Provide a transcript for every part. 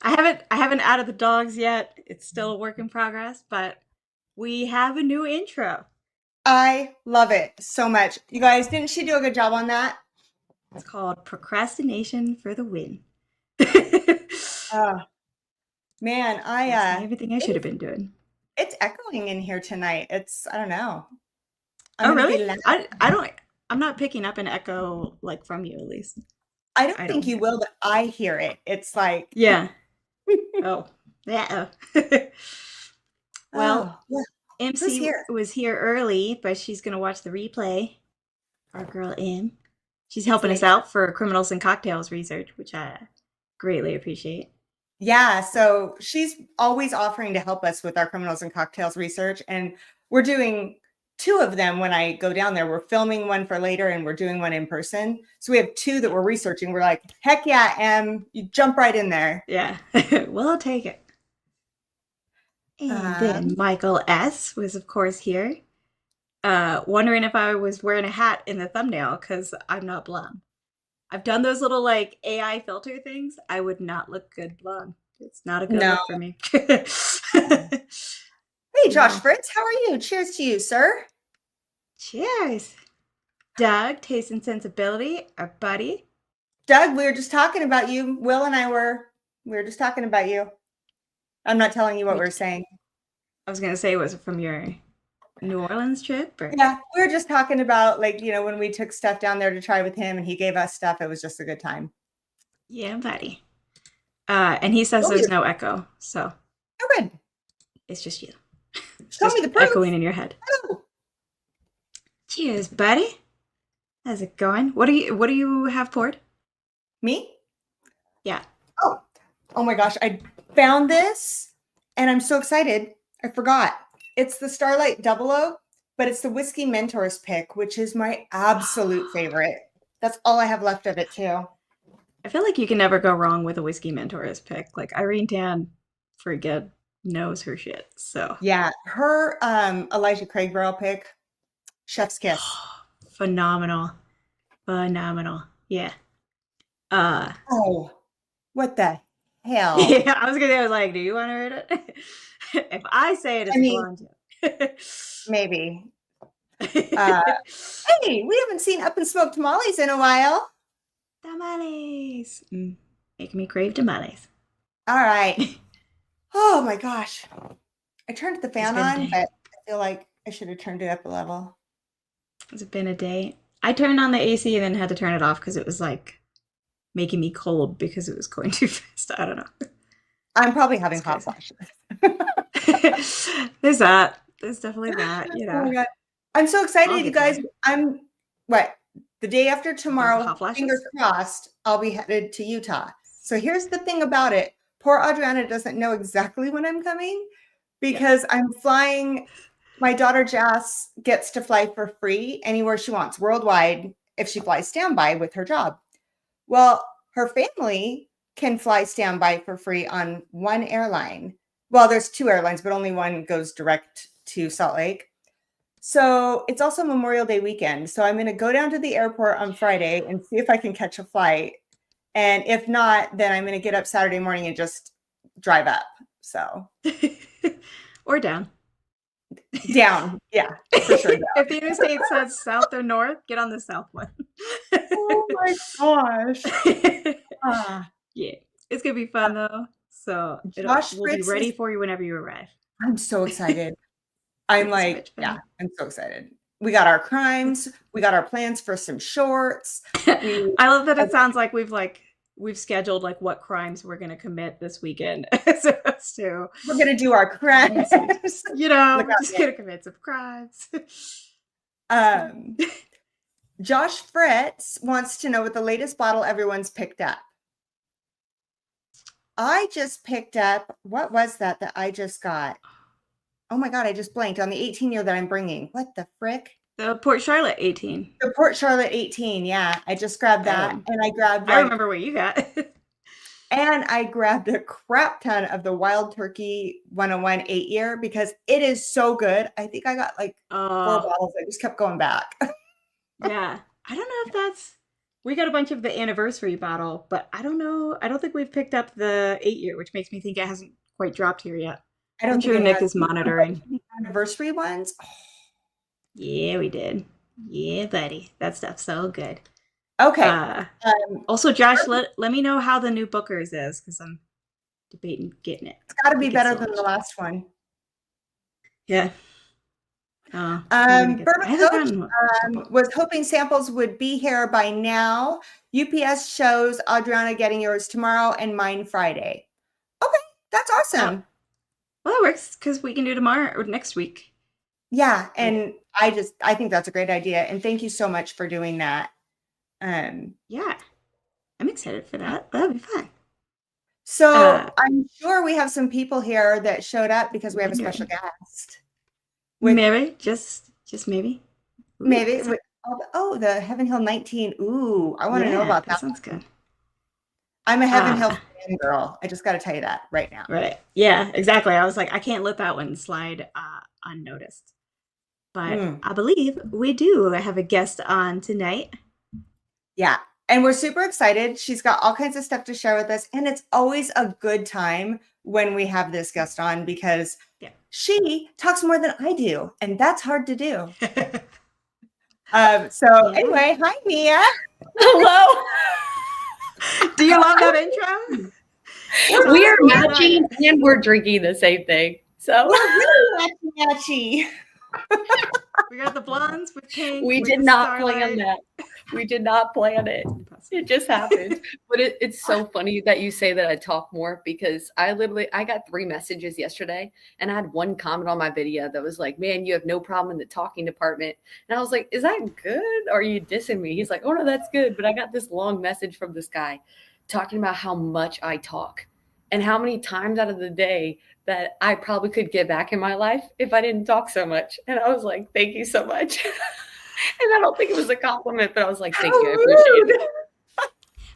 I haven't added the dogs yet. It's still a work in progress, but we have a new intro. I love it so much. You guys, didn't she do a good job on that? It's called Procrastination for the Win. Gives Oh, man, me everything I should have it's been doing. it's echoing in here tonight. I don't know. I'm Oh, gonna really? be loud. I don't. I'm not picking up an echo like from you, at least. I don't I don't think you hear. will, but I hear it. It's like, Yeah. Oh. Yeah. Well, oh, yeah. Who's MC here? was here early, but she's gonna watch the replay. Our girl M. She's helping us Sweet. out for criminals and cocktails research, which I greatly appreciate. Yeah, so she's always offering to help us with our criminals and cocktails research, and we're doing two of them when I go down there. We're filming one for later, and we're doing one in person. So we have two that we're researching. We're like, heck yeah, Em, you jump right in there. Yeah. Well, I'll take it. And then Um, Michael S. was, of course, here, wondering if I was wearing a hat in the thumbnail because I'm not blonde. I've done those little like AI filter things. I would not look good blonde. It's not a good no. look for me. Hey, Josh No. Fritz, how are you? Cheers to you, sir. Cheers. Doug, Taste and Sensibility, our buddy. Doug, we were just talking about you. Will and we were just talking about you. I'm not telling you what We, we're saying. I was gonna say, was it from your New Orleans trip or? Yeah, we were just talking about like, when we took stuff down there to try with him and he gave us stuff, it was just a good time. Yeah, buddy. And he says Show me there's the, no echo, so oh, good. it's just you, Show me just the echoing proof. in your head. Oh, Cheers, buddy. How's it going? What do you have poured? me? Yeah. Oh, oh my gosh, I found this and I'm so excited. I forgot. It's the Starlight Double Oak, but it's the Whiskey Mentors pick, which is my absolute favorite. That's all I have left of it too. I feel like you can never go wrong with a whiskey mentor's pick. Like Irene Tan, forget knows her shit. So Yeah, her Elijah Craig barrel pick, chef's kiss. phenomenal, phenomenal. Yeah. Uh, Oh, what the hell? yeah. I was gonna say, I was like, do you want to read it? If I say it, I it's a mean, blonde joke. maybe. Uh, hey, we haven't seen Up and Smoked Tamales in a while. Tamales. Make me crave tamales. All right. Oh my gosh. I turned the It's fan been a on, day. but I feel like I should have turned it up a level. It's been a day. I turned on the AC and then had to turn it off because it was like making me cold because it was going too fast. I don't know. I'm probably having It's hot crazy. flashes. There's that. There's definitely that, you Oh know. my God. I'm so I'll excited, you get guys. there. I'm what? The day after The tomorrow, hot fingers flashes? crossed, I'll be headed to Utah. So here's the thing about it. Poor Adriana doesn't know exactly when I'm coming Yeah. because I'm flying. My daughter Jas gets to fly for free anywhere she wants worldwide if she flies standby with her job. Well, her family can fly standby for free on one airline. Well, there's two airlines, but only one goes direct to Salt Lake. So it's also Memorial Day weekend. So I'm going to go down to the airport on Friday and see if I can catch a flight. And if not, then I'm going to get up Saturday morning and just drive up. So Or down. down. Yeah, for sure. Down. If the interstate says south or north, get on the south one. Oh my gosh. Ah, Yeah. It's gonna be fun though. So it'll Josh we'll be Fritz ready is, for you whenever you arrive. I'm so excited. It's I'm gonna be so like, much yeah, fun. I'm so excited. We got our crimes. We got our plans for some shorts. We, I love that uh, it sounds like we've scheduled like what crimes we're gonna commit this weekend as opposed to we're going to do our crimes. next week. You know, Look we're out, just gonna commit some crimes. man. Josh Fritz wants to know what the latest bottle everyone's picked up. I just picked up, what was that I just got? Oh my God, I just blanked on the 18-year that I'm bringing. What the frick? The Port Charlotte 18. The Port Charlotte 18. Yeah, I just grabbed that Oh, and I grabbed I remember what you got. and I grabbed a crap ton of the Wild Turkey 101 8-year because it is so good. I think I got like four Oh, bottles. I just kept going back. yeah. I don't know if that's. We got a bunch of the anniversary bottle, but I don't know. I don't think we've picked up the 8 year, which makes me think it hasn't quite dropped here yet. I I'm don't think sure it Nick has. is monitoring. The anniversary ones. Yeah, we did. Yeah, buddy. That stuff's so good. Okay. Uh, Um, Also, Josh, let me know how the new Booker's is because I'm debating getting it. it's got to I be think it's better so than much. the last one. Yeah. Oh, I'm gonna get that. Bourbon I haven't Coach gotten a book. was hoping samples would be here by now. UPS shows Adriana getting yours tomorrow and mine Friday. Okay, that's Oh, awesome. well, that works because we can do tomorrow or next week. Yeah, Like, and I think that's a great idea, and thank you so much for doing that. Um, yeah, I'm excited for that. That'll be fun. so Uh, I'm sure we have some people here that showed up because we have a special Wondering. guest with Maybe, just maybe. Ooh, maybe with the Heaven Hill 19. Ooh, I want to know yeah, about that that sounds one. good. I'm a Heaven Hill Uh, fan girl. I just got to tell you that right now. right. Yeah, exactly. I was like, I can't let that one slide unnoticed. But Mm. I believe we do have a guest on tonight. Yeah. And we're super excited. She's got all kinds of stuff to share with us. And it's always a good time when we have this guest on because Yeah. she talks more than I do. And that's hard to do. So Yeah. anyway, hi, Mia. Hello. Do you love that intro? Tell We us are more about matching it. and we're drinking the same thing. So We're really matchy. We got the blondes with pink we with did the not plan starlight. that. We did not plan it. It just happened. But it's so funny that you say that I talk more because I got 3 messages yesterday and I had one comment on my video that was like, man, you have no problem in the talking department. And I was like, is that good? Or are you dissing me? He's like, oh no, that's good. But I got this long message from this guy talking about how much I talk and how many times out of the day that I probably could get back in my life if I didn't talk so much. And I was like, thank you so much. And I don't think it was a compliment, but I was like, thank you. I appreciate it.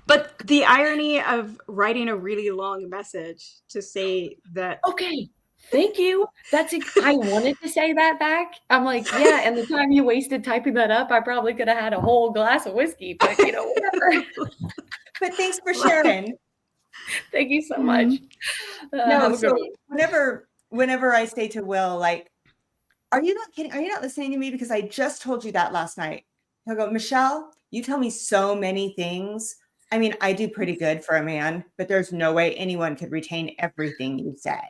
But the irony of writing a really long message to say that. Okay. Thank you. I wanted to say that back. I'm like, yeah. And the time you wasted typing that up, I probably could have had a whole glass of whiskey, but whatever. But thanks for sharing. Thank you so much. No, Have a good so one. whenever I say to Will, like, are you not kidding? Are you not listening to me? Because I just told you that last night. He'll go, Michelle, you tell me so many things. I mean, I do pretty good for a man, but there's no way anyone could retain everything you say.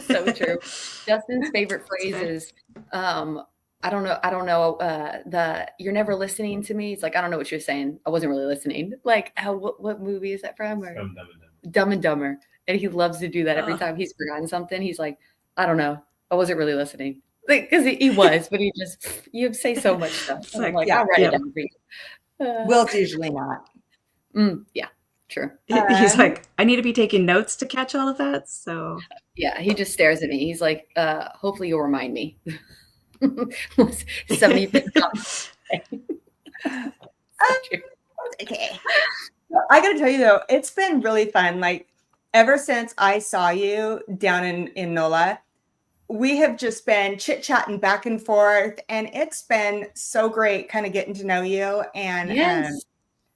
So true. Justin's favorite That's phrase fair. is, I don't know, you're never listening to me. It's like, I don't know what you're saying. I wasn't really listening. Like, what movie is that from? Or Dumb and Dumber. Dumb and Dumber. And he loves to do that every Oh. time he's forgotten something. He's like, I don't know. I wasn't really listening. Because he was, but you say so much stuff. It's And I'm like, like, yeah, I'll write yeah. it down for you. Will's usually not. Yeah, true. He's like, I need to be taking notes to catch all of that. So Yeah, he just stares at me. He's like, hopefully you'll remind me. 70. Okay. I gotta tell you though, it's been really fun. Like ever since I saw you down in NOLA, we have just been chit-chatting back and forth, and it's been so great kind of getting to know you. And Yes.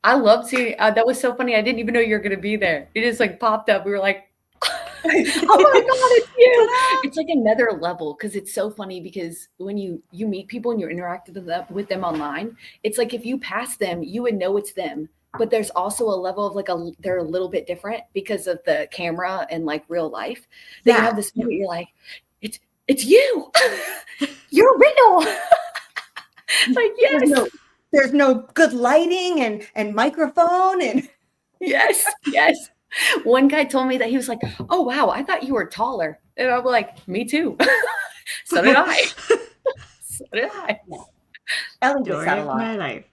I love seeing that was so funny. I didn't even know you were gonna be there. It just like popped up. We were like, oh my God, it's you. It's like another level because it's so funny because when you meet people and you're interacting with them online, it's like if you pass them, you would know it's them. But there's also a level of like they're a little bit different because of the camera and like real life. They Yeah. have this moment you're like, it's you. You're real. Like, yes. There's no good lighting and microphone and Yes. One guy told me that he was like, oh wow, I thought you were taller. And I'm like, me too. So did I. Ellie gets story that a of lot. my life.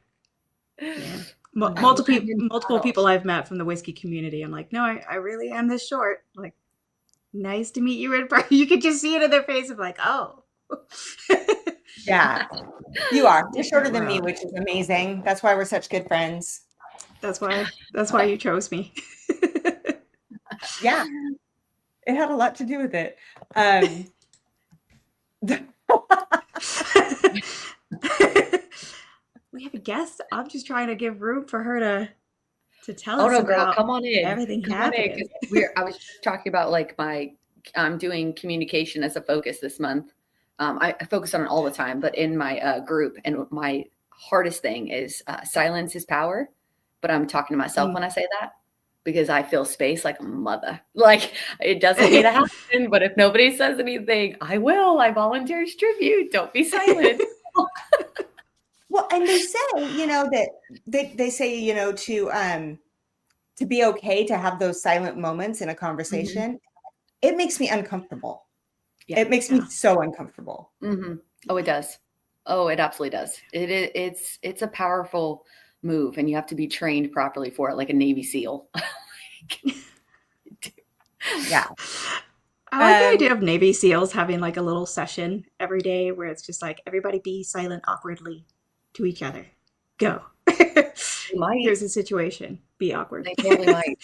Yeah. Multiple people I've met from the whiskey community. I'm like, no, I really am this short. Like, nice to meet you in person. You could just see it in their face of like, oh. Yeah, you are. You're shorter Different than me, world. which is amazing. That's why we're such good friends. That's why you chose me. Yeah, it had a lot to do with it. We have a guess I'm just trying to give room for her to tell Oh us no, girl, about come on in. everything Come on in, because happening. I was just talking about like I'm doing communication as a focus this month. I focus on it all the time, but in my group, and my hardest thing is silence is power. But I'm talking to myself Mm. when I say that because I fill space like a mother. Like it doesn't need to happen, but if nobody says anything, I will. I volunteer as tribute. Don't be silent. Well, and they say, that they say, to be okay to have those silent moments in a Mhm. conversation. It makes me uncomfortable. Yeah. It makes me Yeah. so uncomfortable. Mm-hmm. Oh, it does. Oh, it absolutely does. It's a powerful move, and you have to be trained properly for it, like a Navy SEAL. Yeah. I like the Um, idea of Navy SEALs having like a little session every day where it's just like everybody be silent awkwardly to each other. Go. They might. Here's the situation. Be awkward. They totally might.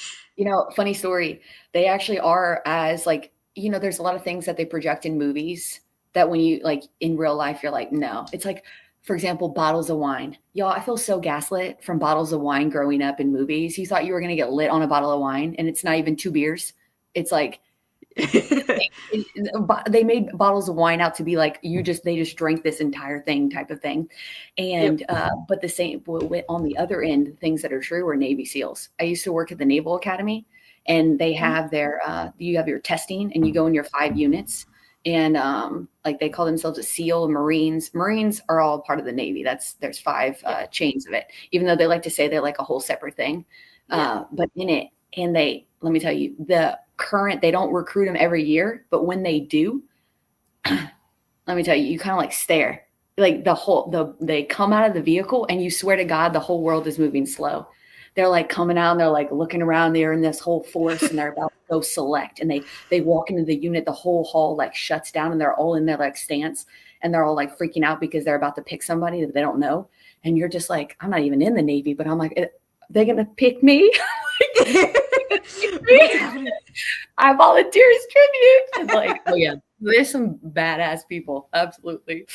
Funny story. They actually are as like, there's a lot of things that they project in movies that when you like in real life, you're like, no. It's like, for example, bottles of wine. Y'all, I feel so gaslit from bottles of wine growing up in movies. You thought you were going to get lit on a bottle of wine, and it's not even 2 beers. It's like, they made bottles of wine out to be like they just drank this entire thing type of thing. Yep. And but the same on the other end, things that are true are Navy SEALs. I used to work at the Naval Academy, and they have you have your testing, and you go in your 5 units, and like they call themselves a SEAL. Marines are all part of the Navy. There's 5 chains of it, even though they like to say they're like a whole separate thing. But in it, and let me tell you, they don't recruit them every year, but when they do, let me tell you, you kind of like stare, like they come out of the vehicle and you swear to God, the whole world is moving slow. They're like coming out and they're like looking around, they're in this whole force and they're about to go select, and they walk into the unit, the whole hall like shuts down, and they're all in their like stance, and they're all like freaking out because they're about to pick somebody that they don't know. And you're just like, I'm not even in the Navy, but I'm like, they're going to pick me. What's happening? I volunteer as tribute. And like, oh yeah, there's some badass people. Absolutely.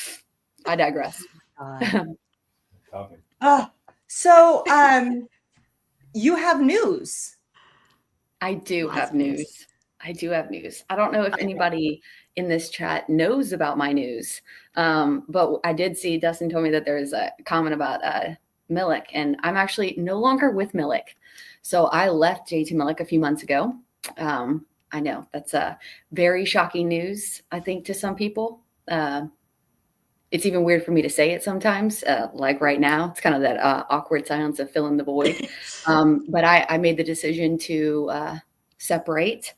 I digress. So you have news. I do Lots have of news. news. I do have news. I don't know if anybody in this chat knows about my news, but I did see Dustin told me that there is a comment about Millick, and I'm actually no longer with Millick. So I left JT Millick a few months ago. I know that's a very shocking news, I think, to some people. It's even weird for me to say it sometimes, like right now. It's kind of that awkward silence of filling the void. But I made the decision to separate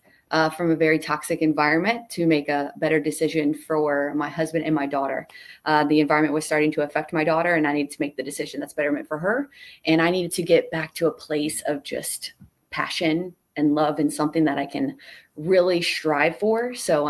from a very toxic environment to make a better decision for my husband and my daughter. The environment was starting to affect my daughter, and I needed to make the decision that's betterment for her. And I needed to get back to a place of just passion and love, and something that I can really strive for. So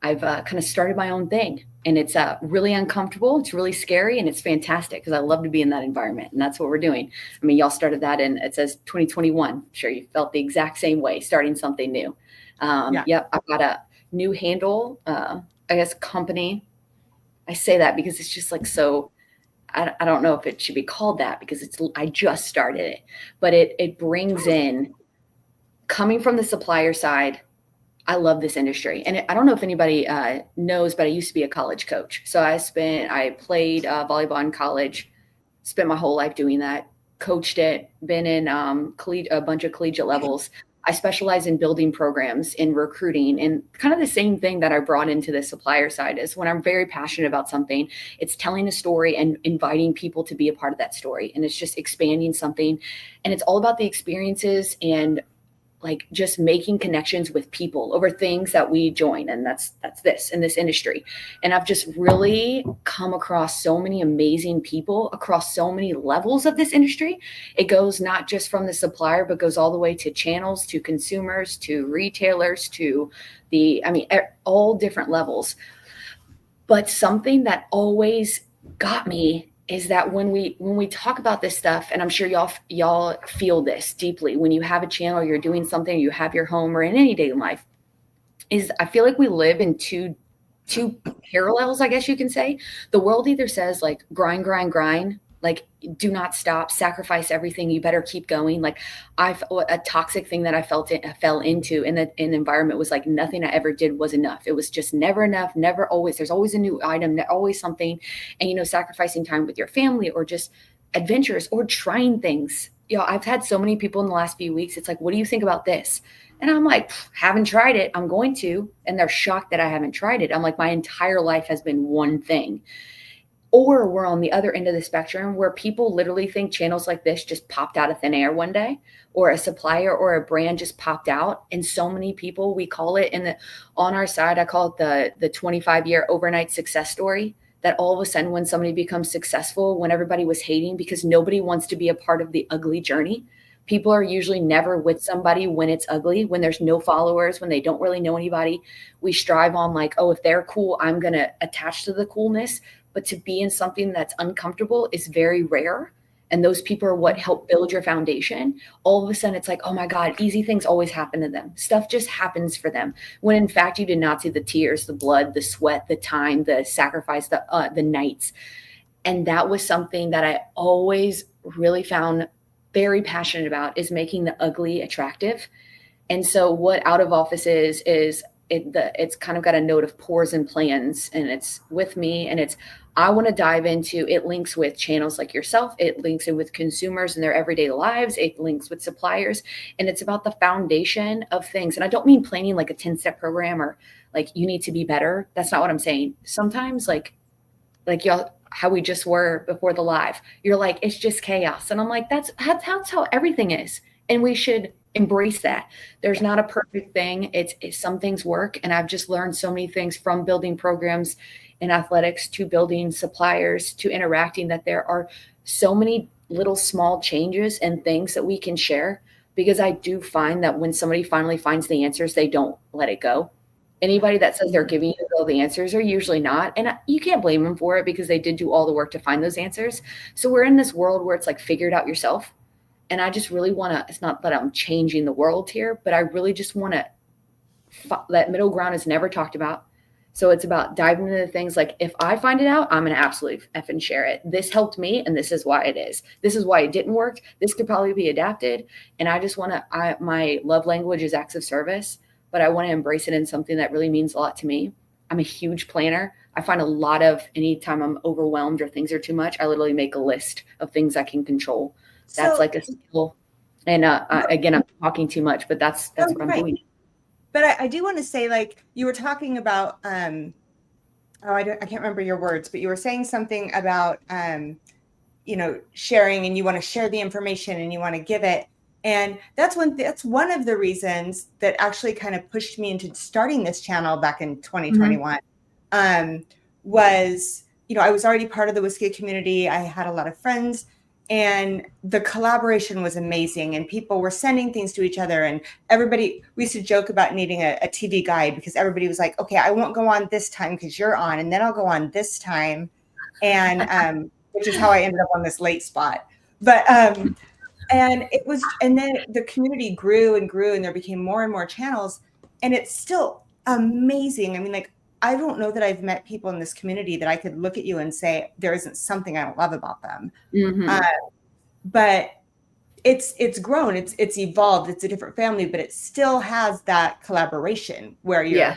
I've kind of started my own thing, and it's really uncomfortable. It's really scary, and it's fantastic because I love to be in that environment, and that's what we're doing. I mean, y'all started that in, it says 2021. I'm sure you felt the exact same way, starting something new. Yep, I've got a new handle, I guess, company. I say that because it's just like so. I don't know if it should be called that because I just started it, but it brings in, coming from the supplier side. I love this industry. And I don't know if anybody knows, but I used to be a college coach. So I played volleyball in college, spent my whole life doing that, coached it, been in a bunch of collegiate levels. I specialize in building programs, in recruiting, and kind of the same thing that I brought into the supplier side is when I'm very passionate about something, it's telling a story and inviting people to be a part of that story. And it's just expanding something. And it's all about the experiences and like just making connections with people over things that we join. And that's this in this industry. And I've just really come across so many amazing people across so many levels of this industry. It goes not just from the supplier, but goes all the way to channels, to consumers, to retailers, to all different levels. But something that always got me is that when we talk about this stuff, and I'm sure y'all feel this deeply when you have a channel, you're doing something, you have your home, or in any day in life, is I feel like we live in two parallels, I guess you can say. The world either says like grind, grind, grind, Like, do not stop, sacrifice everything. You better keep going. Like, a toxic thing that I fell into in the environment was like nothing I ever did was enough. It was just never enough, never always. There's always a new item, always something. And, sacrificing time with your family or just adventures or trying things. I've had so many people in the last few weeks. It's like, what do you think about this? And I'm like, haven't tried it. I'm going to. And they're shocked that I haven't tried it. I'm like, my entire life has been one thing. Or we're on the other end of the spectrum where people literally think channels like this just popped out of thin air one day, or a supplier or a brand just popped out. And so many people, we call it on our side, I call it the 25-year overnight success story, that all of a sudden when somebody becomes successful, when everybody was hating, because nobody wants to be a part of the ugly journey. People are usually never with somebody when it's ugly, when there's no followers, when they don't really know anybody. We strive on like, oh, if they're cool, I'm going to attach to the coolness. But to be in something that's uncomfortable is very rare. And those people are what help build your foundation. All of a sudden, it's like, oh my God, easy things always happen to them. Stuff just happens for them. When in fact, you did not see the tears, the blood, the sweat, the time, the sacrifice, the nights. And that was something that I always really found very passionate about, is making the ugly attractive. And so what Out of Office is it's kind of got a note of pores and plans, and it's with me, and I want to dive into, it links with channels like yourself. It links in with consumers and their everyday lives. It links with suppliers, and it's about the foundation of things. And I don't mean planning like a 10-step program or like you need to be better. That's not what I'm saying. Sometimes like y'all, how we just were before the live, you're like, it's just chaos. And I'm like, that's how everything is. And we should embrace that. There's not a perfect thing. It's some things work. And I've just learned so many things from building programs in athletics to building suppliers to interacting, that there are so many little small changes and things that we can share, because I do find that when somebody finally finds the answers, they don't let it go. Anybody that says they're giving you all the answers are usually not. And you can't blame them for it, because they did do all the work to find those answers. So we're in this world where it's like, figure it out yourself. And I just really want to, it's not that I'm changing the world here, but I really just want to, that middle ground is never talked about. So it's about diving into things like, if I find it out, I'm going to absolutely effing share it. This helped me, and this is why it is. This is why it didn't work. This could probably be adapted. And I just want to, my love language is acts of service, but I want to embrace it in something that really means a lot to me. I'm a huge planner. I find a lot of, anytime I'm overwhelmed or things are too much, I literally make a list of things I can control. That's like a skill. And again, I'm talking too much, but that's what I'm doing. But I do want to say, like, you were talking about, I can't remember your words, but you were saying something about, sharing, and you want to share the information and you want to give it. And that's one of the reasons that actually kind of pushed me into starting this channel back in 2021. Was, I was already part of the whiskey community. I had a lot of friends, and the collaboration was amazing, and people were sending things to each other, and we used to joke about needing a TV guide, because everybody was like, okay, I won't go on this time because you're on, and then I'll go on this time. And which is how I ended up on this late spot. But and then the community grew and grew, and there became more and more channels, and it's still amazing. I mean, like, I don't know that I've met people in this community that I could look at you and say there isn't something I don't love about them. But it's grown, it's evolved, it's a different family, but it still has that collaboration where you're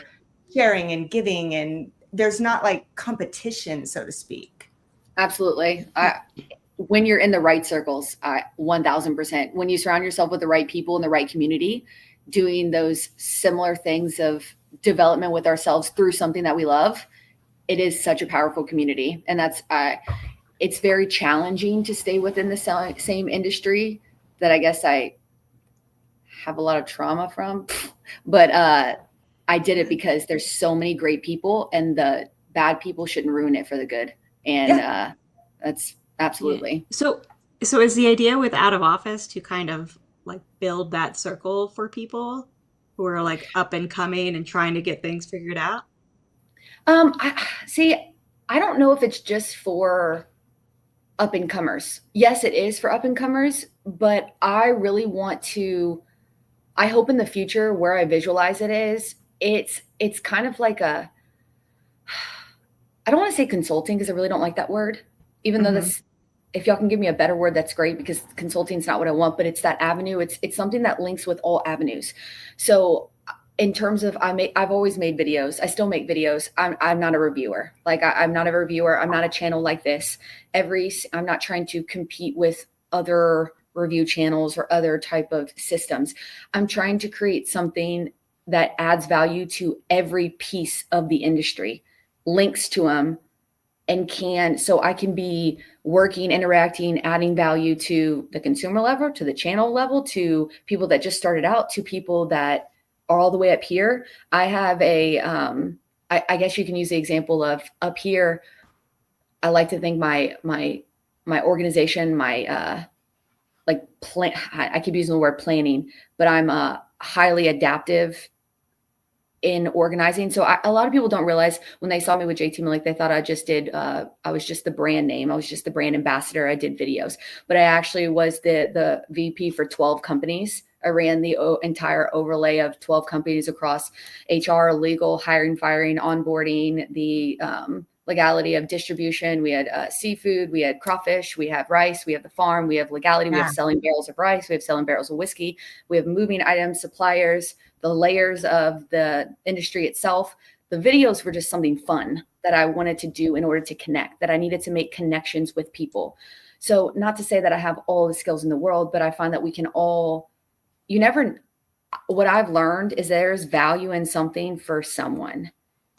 sharing and giving, and there's not like competition, so to speak. Absolutely. When you're in the right circles, 1000%, when you surround yourself with the right people in the right community, doing those similar things of development with ourselves through something that we love, it is such a powerful community. And that's, it's very challenging to stay within the same industry that I guess I have a lot of trauma from, but I did it because there's so many great people, and the bad people shouldn't ruin it for the good. And that's absolutely. So is the idea with Out of Office to kind of like build that circle for people who are like up and coming and trying to get things figured out? I don't know if it's just for up and comers. Yes, it is for up and comers, but I really want to, I hope in the future where I visualize it is, it's kind of like I don't want to say consulting, because I really don't like that word, even though if y'all can give me a better word, that's great, because consulting is not what I want, but it's that avenue. It's something that links with all avenues. So in terms of, I've always made videos. I still make videos. I'm not a reviewer. Like I'm not a reviewer. I'm not a channel like this. I'm not trying to compete with other review channels or other type of systems. I'm trying to create something that adds value to every piece of the industry, links to them, and so I can be working, interacting, adding value to the consumer level, to the channel level, to people that just started out, to people that are all the way up here. I have I guess you can use the example of up here. I like to think my organization, I keep using the word planning, but I'm highly adaptive in organizing. So a lot of people don't realize when they saw me with JT Malik, they thought I was just the brand name. I was just the brand ambassador. I did videos, but I actually was the VP for 12 companies. I ran the entire overlay of 12 companies across HR, legal, hiring, firing, onboarding, the legality of distribution. We had seafood, we had crawfish, we have rice, we have the farm, we have legality, we have selling barrels of rice, we have selling barrels of whiskey, we have moving items, suppliers, the layers of the industry itself. The videos were just something fun that I wanted to do in order to connect, that I needed to make connections with people. So not to say that I have all the skills in the world, but I find that we can all, what I've learned is there's value in something for someone.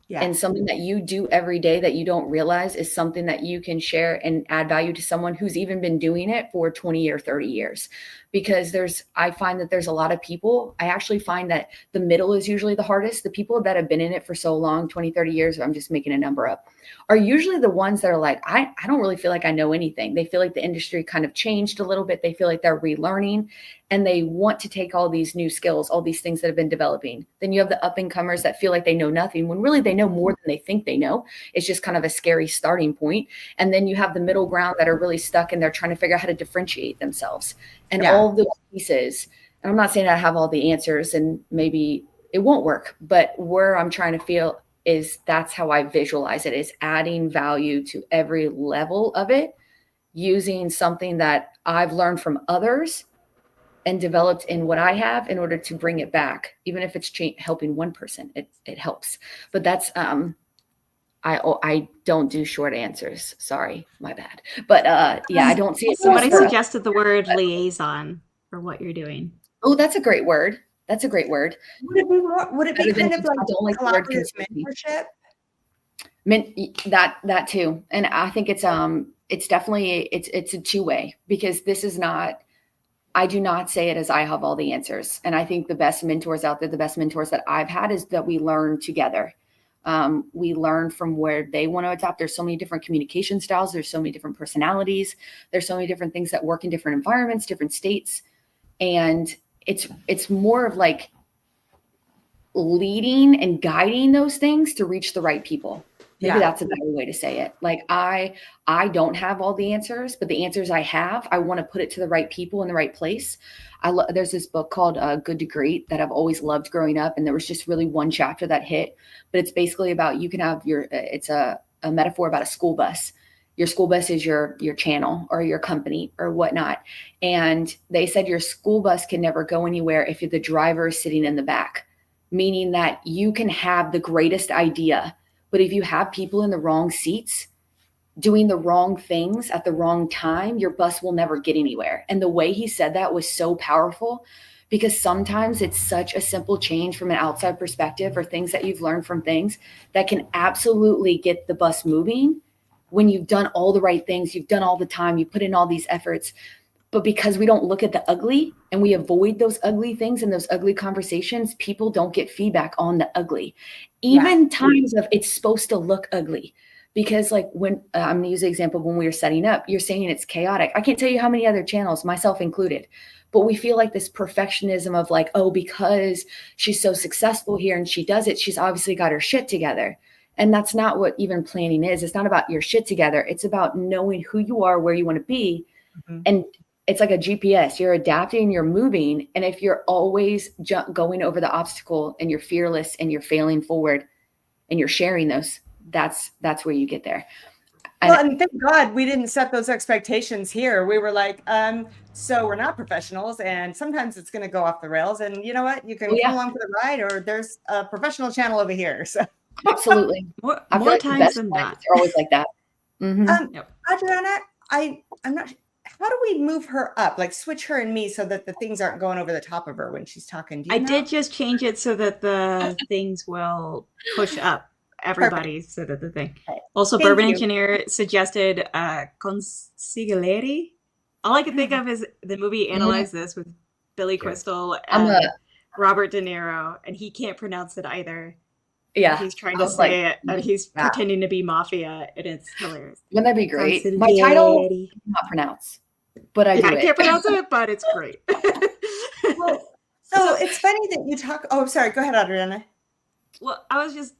Yeah. And something that you do every day that you don't realize is something that you can share and add value to someone who's even been doing it for 20 or 30 years. Because I find that there's a lot of people. I actually find that the middle is usually the hardest. The people that have been in it for so long, 20, 30 years, I'm just making a number up, are usually the ones that are like, I don't really feel like I know anything. They feel like the industry kind of changed a little bit. They feel like they're relearning, and they want to take all these new skills, all these things that have been developing. Then you have the up and comers that feel like they know nothing when really they know more than they think they know. It's just kind of a scary starting point. And then you have the middle ground that are really stuck and they're trying to figure out how to differentiate themselves. And all of those pieces, and I'm not saying I have all the answers and maybe it won't work, but where I'm trying to feel is that's how I visualize it, is adding value to every level of it, using something that I've learned from others and developed in what I have in order to bring it back. Even if it's helping one person, it helps. But that's, I don't do short answers. Sorry, my bad. But yeah, I don't see it. Somebody suggested the word liaison for what you're doing. Oh, that's a great word. That's a great word. Would it be kind of like collaborative mentorship? That too. And I think it's definitely, it's a two-way, because this is not, I do not say it as I have all the answers. And I think the best mentors out there, the best mentors that I've had, is that we learn together. We learn from where they want to adopt. There's so many different communication styles. There's so many different personalities. There's so many different things that work in different environments, different states. And it's more of like leading and guiding those things to reach the right people. Maybe that's a better way to say it. Like I don't have all the answers, but the answers I have, I want to put it to the right people in the right place. There's this book called Good to Great that I've always loved growing up. And there was just really one chapter that hit, but it's basically about, you can have it's a metaphor about a school bus. Your school bus is your channel or your company or whatnot. And they said your school bus can never go anywhere if the driver is sitting in the back, meaning that you can have the greatest idea, but if you have people in the wrong seats doing the wrong things at the wrong time, your bus will never get anywhere. And the way he said that was so powerful, because sometimes it's such a simple change from an outside perspective, or things that you've learned from things that can absolutely get the bus moving when you've done all the right things, you've done all the time, you put in all these efforts. But because we don't look at the ugly and we avoid those ugly things and those ugly conversations, people don't get feedback on the ugly. Even times of it's supposed to look ugly. Because like when I'm going to use the example of when we were setting up, you're saying it's chaotic. I can't tell you how many other channels, myself included, but we feel like this perfectionism of like, oh, because she's so successful here and she does it, she's obviously got her shit together. And that's not what even planning is. It's not about your shit together. It's about knowing who you are, where you want to be. Mm-hmm. And it's like a GPS. You're adapting, you're moving. And if you're always going over the obstacle and you're fearless and you're failing forward and you're sharing those, that's where you get there. Well, and thank God we didn't set those expectations here. We were like, so we're not professionals, and sometimes it's going to go off the rails. And you know what? You can come along for the ride, or there's a professional channel over here. So Absolutely. I feel more like the times best than clients not. are always like that. Yep. Adriana, I'm not. How do we move her up? Like switch her and me so that the things aren't going over the top of her when she's talking. Do you I know? did just change it so that the things will push up everybody so that the thing. Okay. Also, Thank Bourbon you. Engineer suggested Consigliere. All I can think of is the movie Analyze This with Billy Crystal and Robert De Niro, and he can't pronounce it either. Yeah. He's trying to say it, and he's pretending to be mafia, and it's hilarious. Wouldn't that be great? My title, I cannot pronounce, but I do I can't pronounce it, but it's great. Well, so it's funny that you talk. Oh, sorry. Go ahead, Adriana. Well, I was just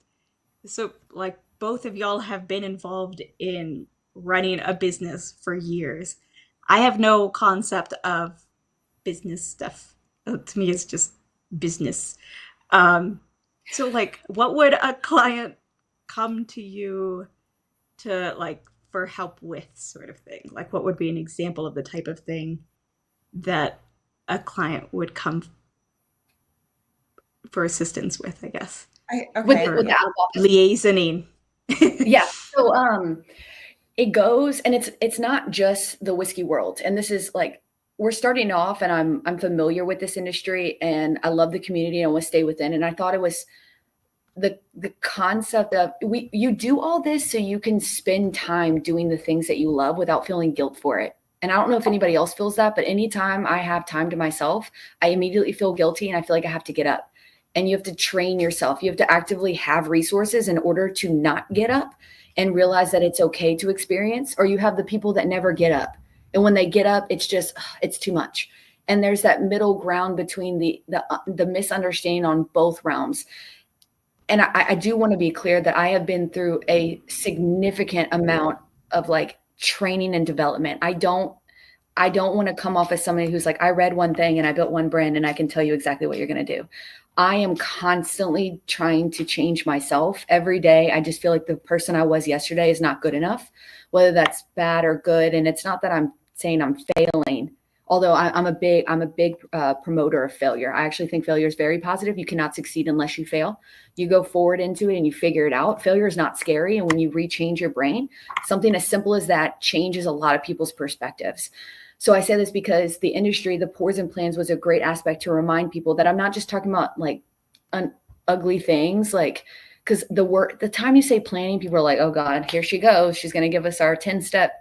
so like both of y'all have been involved in running a business for years. I have no concept of business stuff. To me, it's just business. So like, what would a client come to you to like for help with, sort of thing? Like, what would be an example of the type of thing that a client would come for assistance with, I guess? With the Albaugh liaisoning. Yeah. So it goes, and it's not just the whiskey world. And this is like, we're starting off, and I'm familiar with this industry, and I love the community and I want to stay within. And I thought it was the concept of you do all this so you can spend time doing the things that you love without feeling guilt for it. And I don't know if anybody else feels that, but anytime I have time to myself, I immediately feel guilty and I feel like I have to get up. And you have to train yourself. You have to actively have resources in order to not get up and realize that it's okay to experience. Or you have the people that never get up. And when they get up, it's just, it's too much. And there's that middle ground between the misunderstanding on both realms. And I do want to be clear that I have been through a significant amount of like training and development. I don't want to come off as somebody who's like, I read one thing and I built one brand and I can tell you exactly what you're going to do. I am constantly trying to change myself every day. I just feel like the person I was yesterday is not good enough, whether that's bad or good. And it's not that I'm saying I'm failing, although I'm a big promoter of failure. I actually think failure is very positive. You cannot succeed unless you fail. You go forward into it and you figure it out. Failure is not scary. And when you rechange your brain, something as simple as that changes a lot of people's perspectives. So I say this because the industry, the pores and plans, was a great aspect to remind people that I'm not just talking about like ugly things, like, because the time you say planning, people are like, oh God, here she goes. She's going to give us our 10-step,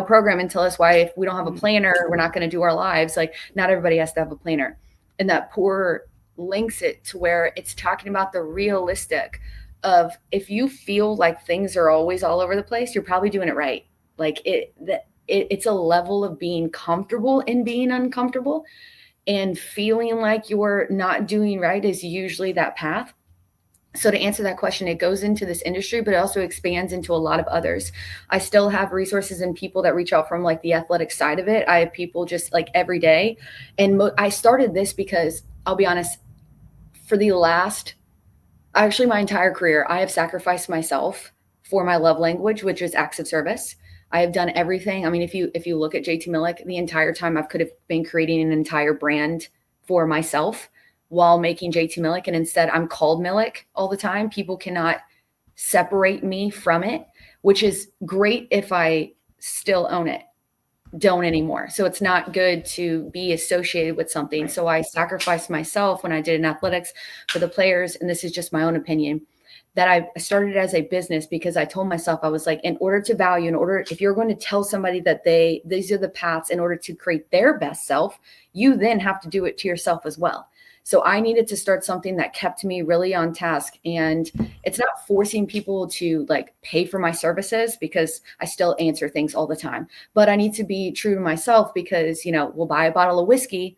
program and tell us why if we don't have a planner, we're not going to do our lives. Like, not everybody has to have a planner. And that pour links it to where it's talking about the realistic of, if you feel like things are always all over the place, you're probably doing it right. Like it's a level of being comfortable in being uncomfortable, and feeling like you're not doing right is usually that path. So to answer that question, it goes into this industry, but it also expands into a lot of others. I still have resources and people that reach out from like the athletic side of it. I have people just like every day. And I started this because, I'll be honest, for my entire career, I have sacrificed myself for my love language, which is acts of service. I have done everything. I mean, if you look at JT Millick, the entire time I could have been creating an entire brand for myself while making JT Millick. And instead I'm called Millick all the time. People cannot separate me from it, which is great if I still own it. Don't anymore. So it's not good to be associated with something. So I sacrificed myself when I did in athletics for the players. And this is just my own opinion, that I started as a business because I told myself, I was like, if you're going to tell somebody that these are the paths in order to create their best self, you then have to do it to yourself as well. So I needed to start something that kept me really on task. And it's not forcing people to like pay for my services, because I still answer things all the time, but I need to be true to myself, because, we'll buy a bottle of whiskey,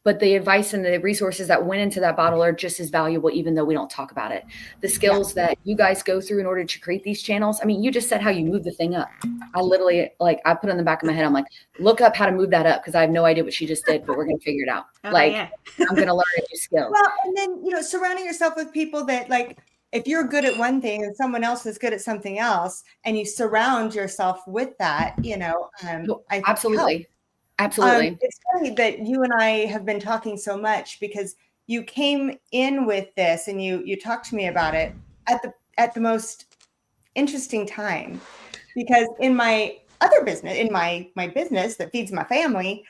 but the advice and the resources that went into that bottle are just as valuable, even though we don't talk about it. The skills that you guys go through in order to create these channels. I mean, you just said how you move the thing up. I literally, I put it in the back of my head, I'm like, look up how to move that up, because I have no idea what she just did, but we're going to figure it out. I'm going to learn a new skill. Well, and then, surrounding yourself with people that like if you're good at one thing and someone else is good at something else, and you surround yourself with that, I think helps. Absolutely. Absolutely. It's funny that you and I have been talking so much because you came in with this and you talked to me about it at the most interesting time, because in my other business, in my business that feeds my family,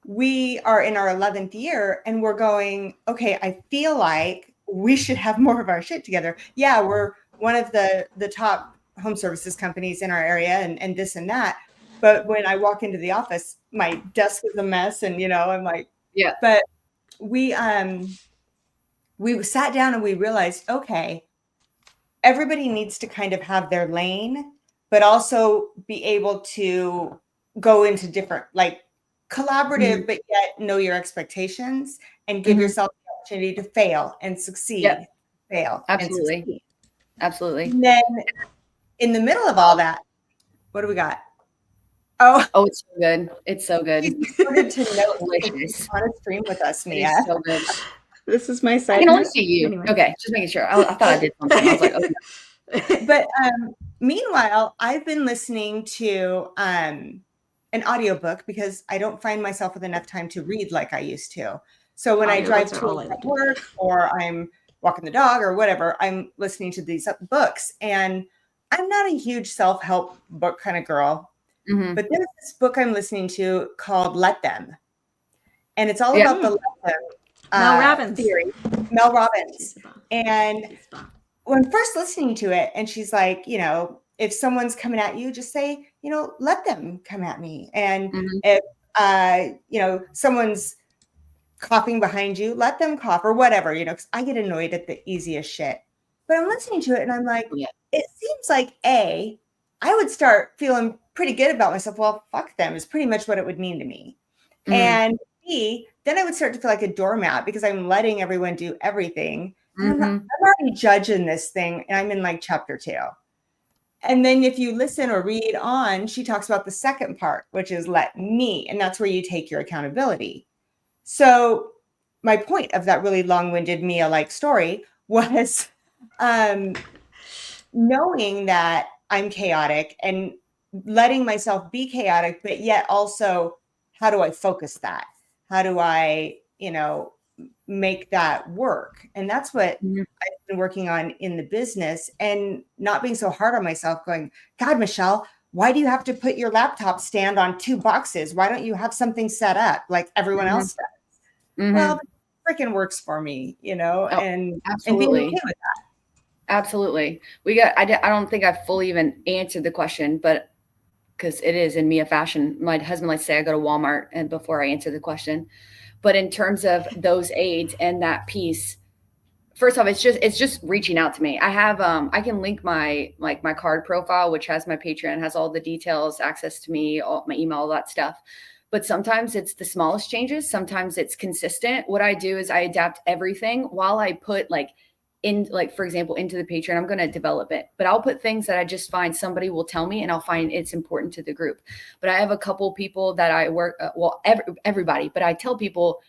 we are in our 11th year and we're going, okay, I feel like we should have more of our shit together. Yeah, we're one of the top home services companies in our area and this and that. But when I walk into the office, my desk is a mess, and I'm like, Yeah. but we sat down and we realized, okay, everybody needs to kind of have their lane, but also be able to go into different, like collaborative, but yet know your expectations and give yourself the opportunity to fail and succeed, Yep. fail and Absolutely. succeed. Absolutely. And then in the middle of all that, what do we got? Oh, it's so good. It's so good. she's started to know Delicious. on a stream with us, It Mia. is so good. This is my I side can only note. see you. Anyway. Okay, just making sure. I thought I did something. I was like, oh, no. But meanwhile, I've been listening to an audiobook because I don't find myself with enough time to read like I used to. So when I drive Audiobooks are to all I do. work or I'm walking the dog or whatever, I'm listening to these books. And I'm not a huge self-help book kind of girl, but there's this book I'm listening to called Let Them. And it's all about the let them Mel Robbins theory. Mel Robbins. And when first listening to it, and she's like, if someone's coming at you, just say, let them come at me. And if, someone's coughing behind you, let them cough or whatever, because I get annoyed at the easiest shit. But I'm listening to it and I'm like, it seems like I would start feeling pretty good about myself. Well, fuck them is pretty much what it would mean to me. And B, then I would start to feel like a doormat because I'm letting everyone do everything. And I'm already judging this thing, and I'm in like chapter 2. And then if you listen or read on, she talks about the second part, which is let me, and that's where you take your accountability. So my point of that really long-winded Mia-like story was knowing that I'm chaotic and letting myself be chaotic, but yet also, how do I focus that? How do I, make that work? And that's what I've been working on in the business, and not being so hard on myself, going, God, Michelle, why do you have to put your laptop stand on 2 boxes? Why don't you have something set up like everyone else does? Well, it freaking works for me, and being okay with that. Absolutely. I don't think I fully even answered the question, but because it is in Mia fashion, my husband likes to say I go to Walmart and before I answer the question. But in terms of those aids and that piece, first off, it's just reaching out to me. I have I can link my card profile, which has my Patreon, has all the details, access to me, all my email, all that stuff. But sometimes it's the smallest changes. Sometimes it's consistent. What I do is I adapt everything while I put for example, into the Patreon. I'm going to develop it, but I'll put things that I just find somebody will tell me and I'll find it's important to the group. But I have a couple people that I work, everybody, but I tell people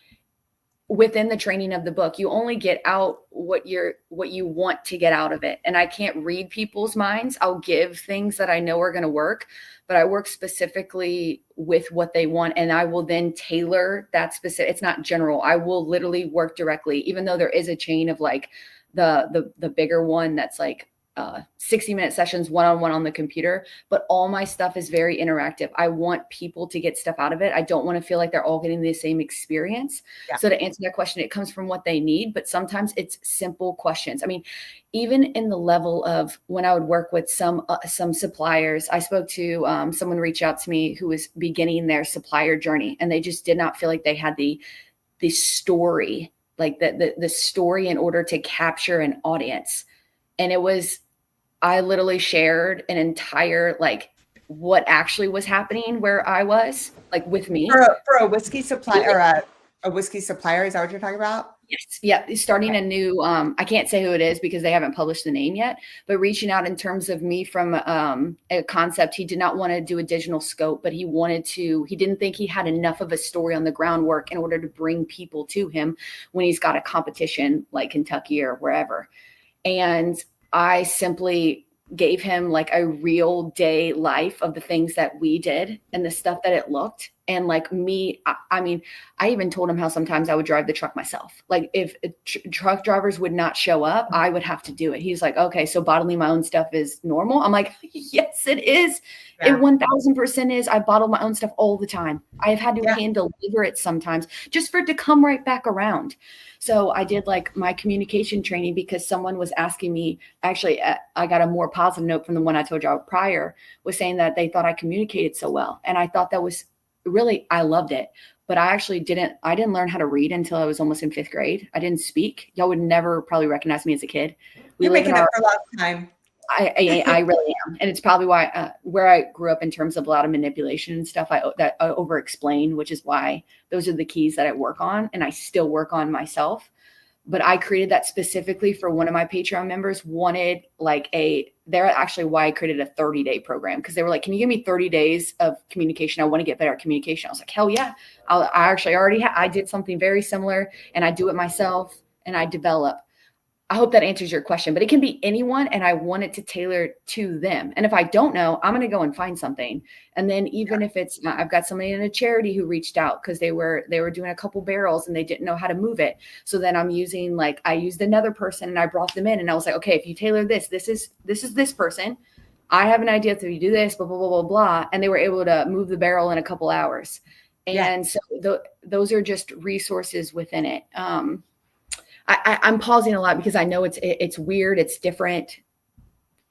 within the training of the book, you only get out what you want to get out of it. And I can't read people's minds. I'll give things that I know are going to work, but I work specifically with what they want. And I will then tailor that specific, it's not general. I will literally work directly, even though there is a chain of like the bigger one that's like 60-minute sessions one-on-one on the computer, but all my stuff is very interactive. I want people to get stuff out of it. I don't want to feel like they're all getting the same experience. Yeah. So to answer that question, it comes from what they need, but sometimes it's simple questions. I mean, even in the level of when I would work with some suppliers, I spoke to someone reach out to me who was beginning their supplier journey, and they just did not feel like they had the story, like the story in order to capture an audience. And I literally shared an entire, like, what actually was happening where I was, like, with me. For a whiskey supply or a whiskey supplier, is that what you're talking about? Yes. Yeah. Starting a new, I can't say who it is because they haven't published the name yet, but reaching out in terms of me from a concept. He did not want to do a digital scope, but he didn't think he had enough of a story on the groundwork in order to bring people to him when he's got a competition like Kentucky or wherever. And I simply gave him like a real day life of the things that we did and the stuff that it looked. And like me, I mean, I even told him how sometimes I would drive the truck myself. Like if truck drivers would not show up, I would have to do it. He's like, okay, so bottling my own stuff is normal. I'm like, yes, it is. Yeah. It 1000% is. I bottle my own stuff all the time. I have had to Yeah. hand deliver it sometimes just for it to come right back around. So I did like my communication training because someone was asking me, actually, I got a more positive note from the one I told you prior, was saying that they thought I communicated so well. And I thought that was really, I loved it. But I didn't learn how to read until I was almost in 5th grade. I didn't speak. Y'all would never probably recognize me as a kid. You're making up for lost time. I really am. And it's probably why where I grew up in terms of a lot of manipulation and stuff, I over explain, which is why those are the keys that I work on and I still work on myself. But I created that specifically for one of my Patreon members wanted like they're actually why I created a 30-day program. Cause they were like, can you give me 30 days of communication? I want to get better at communication. I was like, hell yeah. I actually I did something very similar and I do it myself and I develop. I hope that answers your question, but it can be anyone. And I want it to tailor to them. And if I don't know, I'm going to go and find something. And then even if it's, I've got somebody in a charity who reached out because they were doing a couple barrels and they didn't know how to move it. So then I'm using I used another person and I brought them in and I was like, okay, if you tailor this is this person. I have an idea if you do this, blah, blah, blah, blah, blah. And they were able to move the barrel in a couple hours. And so those are just resources within it. I'm pausing a lot because I know it's weird, it's different,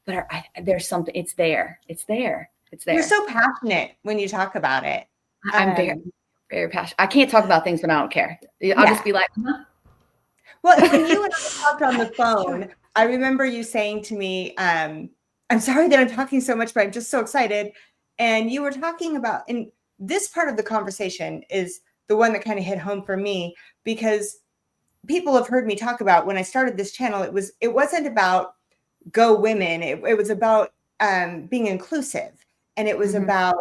but there's something. It's there. You're so passionate when you talk about it. I'm very, very passionate. I can't talk about things when I don't care. I'll just be like, huh? Well, when you and I talked on the phone, I remember you saying to me, I'm sorry that I'm talking so much, but I'm just so excited. And you were talking about, and this part of the conversation is the one that kind of hit home for me because people have heard me talk about when I started this channel, it wasn't about go women. It was about being inclusive. And it was about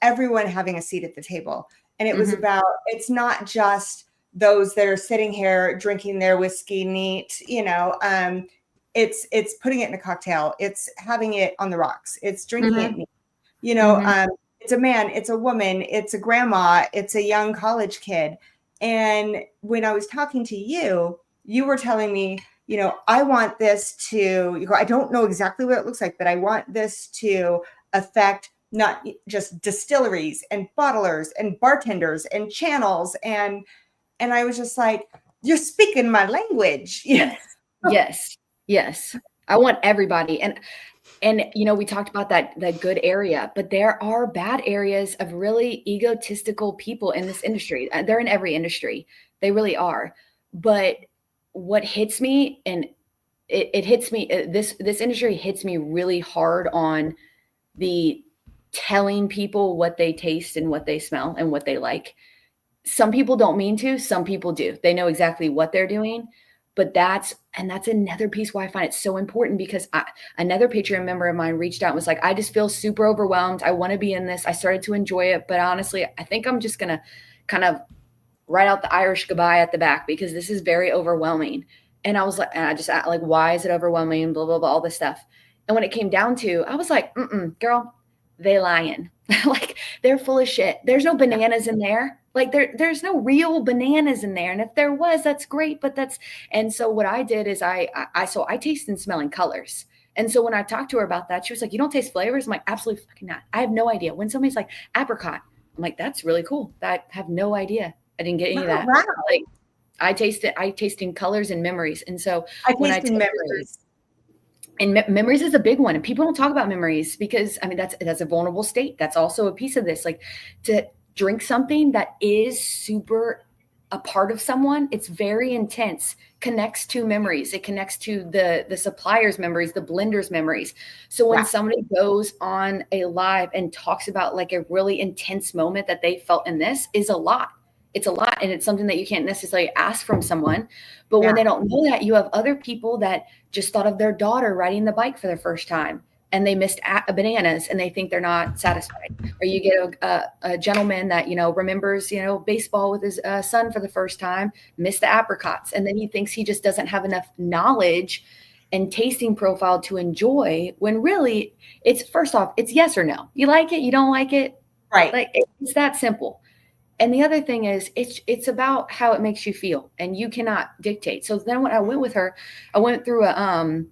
everyone having a seat at the table. And it was about, it's not just those that are sitting here drinking their whiskey neat, it's putting it in a cocktail. It's having it on the rocks. It's drinking it neat. It's a man, it's a woman, it's a grandma, it's a young college kid. And when I was talking to you, you were telling me, I want this to, I don't know exactly what it looks like, but I want this to affect not just distilleries and bottlers and bartenders and channels. And I was just like, you're speaking my language. Yes. I want everybody. And we talked about that good area, but there are bad areas of really egotistical people in this industry. They're in every industry. They really are. But what hits me, and it hits me, this industry hits me really hard on the telling people what they taste and what they smell and what they like. Some people don't mean to, some people do. They know exactly what they're doing. But that's another piece why I find it so important because another Patreon member of mine reached out and was like, I just feel super overwhelmed. I want to be in this. I started to enjoy it. But honestly, I think I'm just going to kind of write out the Irish goodbye at the back because this is very overwhelming. And I was like, and I just like, why is it overwhelming? Blah, blah, blah, all this stuff. And when it came down to, I was like, girl, they lying. Like they're full of shit. There's no bananas in there. Like there's no real bananas in there. And if there was, that's great. But and so what I did is I taste and smell in colors. And so when I talked to her about that, she was like, you don't taste flavors? I'm like, absolutely fucking not. I have no idea. When somebody's like apricot, I'm like, that's really cool. I have no idea. I didn't get any of that. Wow. Like I taste in colors and memories. And so I taste in memories. And memories is a big one. And people don't talk about memories because that's a vulnerable state. That's also a piece of this. Like to drink something that is super a part of someone, it's very intense, connects to memories. It connects to the supplier's memories, the blender's memories. So when somebody goes on a live and talks about like a really intense moment that they felt in this is a lot. It's a lot. And it's something that you can't necessarily ask from someone. But when they don't know that, you have other people that just thought of their daughter riding the bike for the first time and they missed bananas and they think they're not satisfied. Or you get a gentleman that, remembers, baseball with his son for the first time, missed the apricots. And then he thinks he just doesn't have enough knowledge and tasting profile to enjoy, when really it's, first off, it's yes or no. You like it, you don't like it. Right. Like, it's that simple. And the other thing is, it's about how it makes you feel, and you cannot dictate. So then when I went with her, I went through a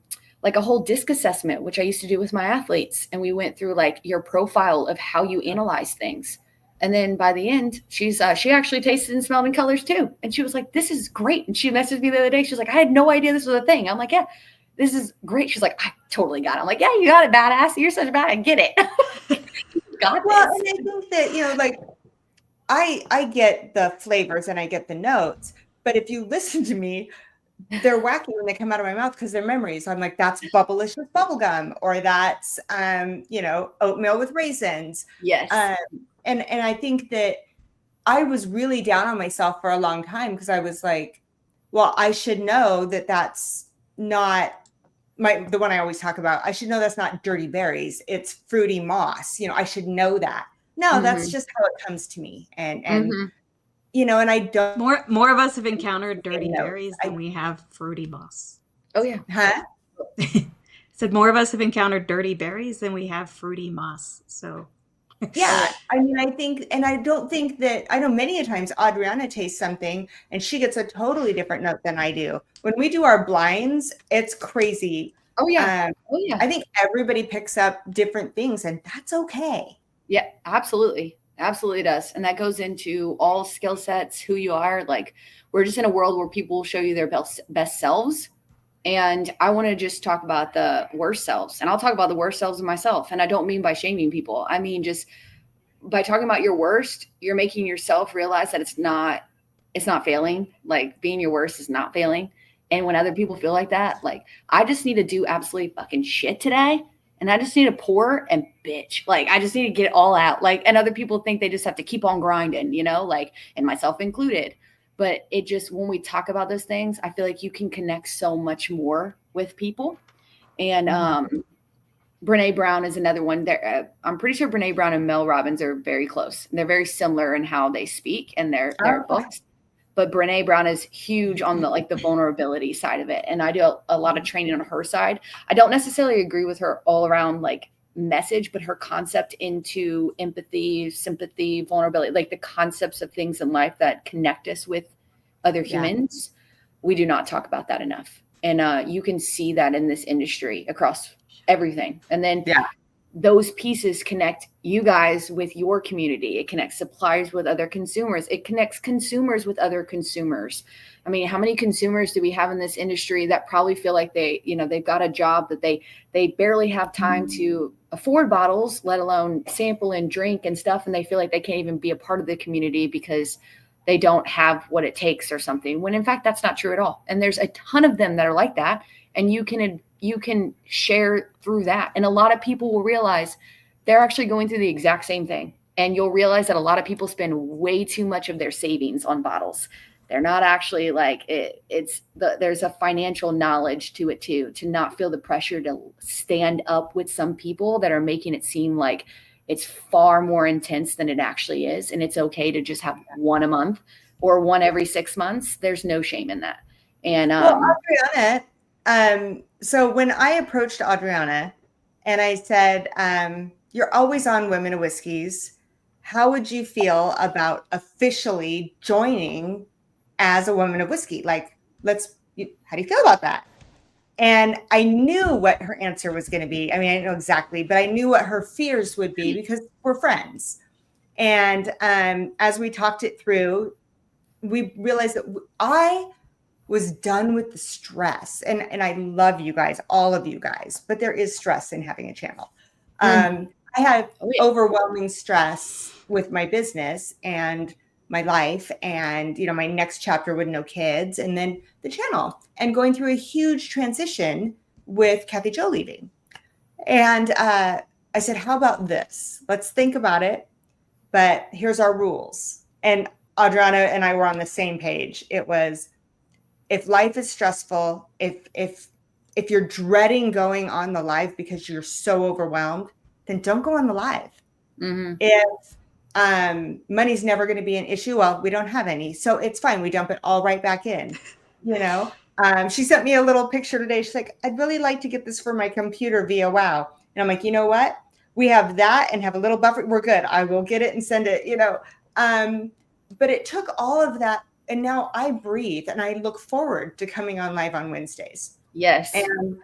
like a whole disc assessment, which I used to do with my athletes, and we went through like your profile of how you analyze things. And then by the end, she actually tasted and smelled and colors too, and she was like, "This is great." And she messaged me the other day. She's like, "I had no idea this was a thing." I'm like, "Yeah, this is great." She's like, "I totally got it." I'm like, "Yeah, you got it, badass. You're such a bad. I get it." Got Well, this. and I think that, like, I get the flavors and I get the notes, but if you listen to me, they're wacky when they come out of my mouth because they're memories. I'm like, that's bubblicious bubble gum, or that's oatmeal with raisins. Yes. And I think that I was really down on myself for a long time because I was like, well, I should know that that's not the one I always talk about. I should know that's not dirty berries. It's fruity moss. I should know that. No, that's just how it comes to me. And and I don't More of us have encountered dirty berries than we have fruity moss. Oh yeah. Huh? Said more of us have encountered dirty berries than we have fruity moss. So yeah, I mean, I think, and I don't think that, I know many a times Adriana tastes something and she gets a totally different note than I do. When we do our blinds, it's crazy. Oh yeah. I think everybody picks up different things, and that's okay. Yeah, absolutely. Absolutely does. And that goes into all skill sets, who you are. Like, we're just in a world where people will show you their best selves. And I want to just talk about the worst selves. And I'll talk about the worst selves of myself. And I don't mean by shaming people. I mean, just by talking about your worst, you're making yourself realize that it's not failing. Like, being your worst is not failing. And when other people feel like that, like, I just need to do absolutely fucking shit today. And I just need to pour and bitch. Like, I just need to get it all out. Like, and other people think they just have to keep on grinding, like, and myself included. But it just, when we talk about those things, I feel like you can connect so much more with people. And Brene Brown is another one. There, I'm pretty sure Brene Brown and Mel Robbins are very close. They're very similar in how they speak and their books. But Brene Brown is huge on the vulnerability side of it. And I do a lot of training on her side. I don't necessarily agree with her all around like message, but her concept into empathy, sympathy, vulnerability, like the concepts of things in life that connect us with other humans. We do not talk about that enough. And you can see that in this industry across everything. And then those pieces connect you guys with your community. It connects suppliers with other consumers. It connects consumers with other consumers. I mean, how many consumers do we have in this industry that probably feel like they've got a job that they barely have time to afford bottles, let alone sample and drink and stuff. And they feel like they can't even be a part of the community because they don't have what it takes or something, when in fact, that's not true at all. And there's a ton of them that are like that. And you can share through that. And a lot of people will realize they're actually going through the exact same thing. And you'll realize that a lot of people spend way too much of their savings on bottles. They're not actually like it. There's a financial knowledge to it too, to not feel the pressure to stand up with some people that are making it seem like it's far more intense than it actually is. And it's okay to just have one a month or one every 6 months. There's no shame in that. And Adriana, so when I approached Adriana and I said, you're always on Women of Whiskeys, how would you feel about officially joining as a Woman of Whiskey? Like, how do you feel about that? And I knew what her answer was going to be. I mean, I didn't know exactly, but I knew what her fears would be because we're friends. And as we talked it through, we realized that I was done with the stress. And I love you guys, all of you guys, but there is stress in having a channel. I had overwhelming stress with my business and my life and, my next chapter with no kids, and then the channel, and going through a huge transition with Kathy Jo leaving. And I said, how about this? Let's think about it, but here's our rules. And Adriana and I were on the same page. It was, if life is stressful, if you're dreading going on the live because you're so overwhelmed, then don't go on the live. If money's never going to be an issue, well, we don't have any, so it's fine. We dump it all right back in, She sent me a little picture today. She's like, I'd really like to get this for my computer via Wow. And I'm like, you know what? We have that and have a little buffer. We're good. I will get it and send it, but it took all of that. And now I breathe and I look forward to coming on live on Wednesdays. Yes. And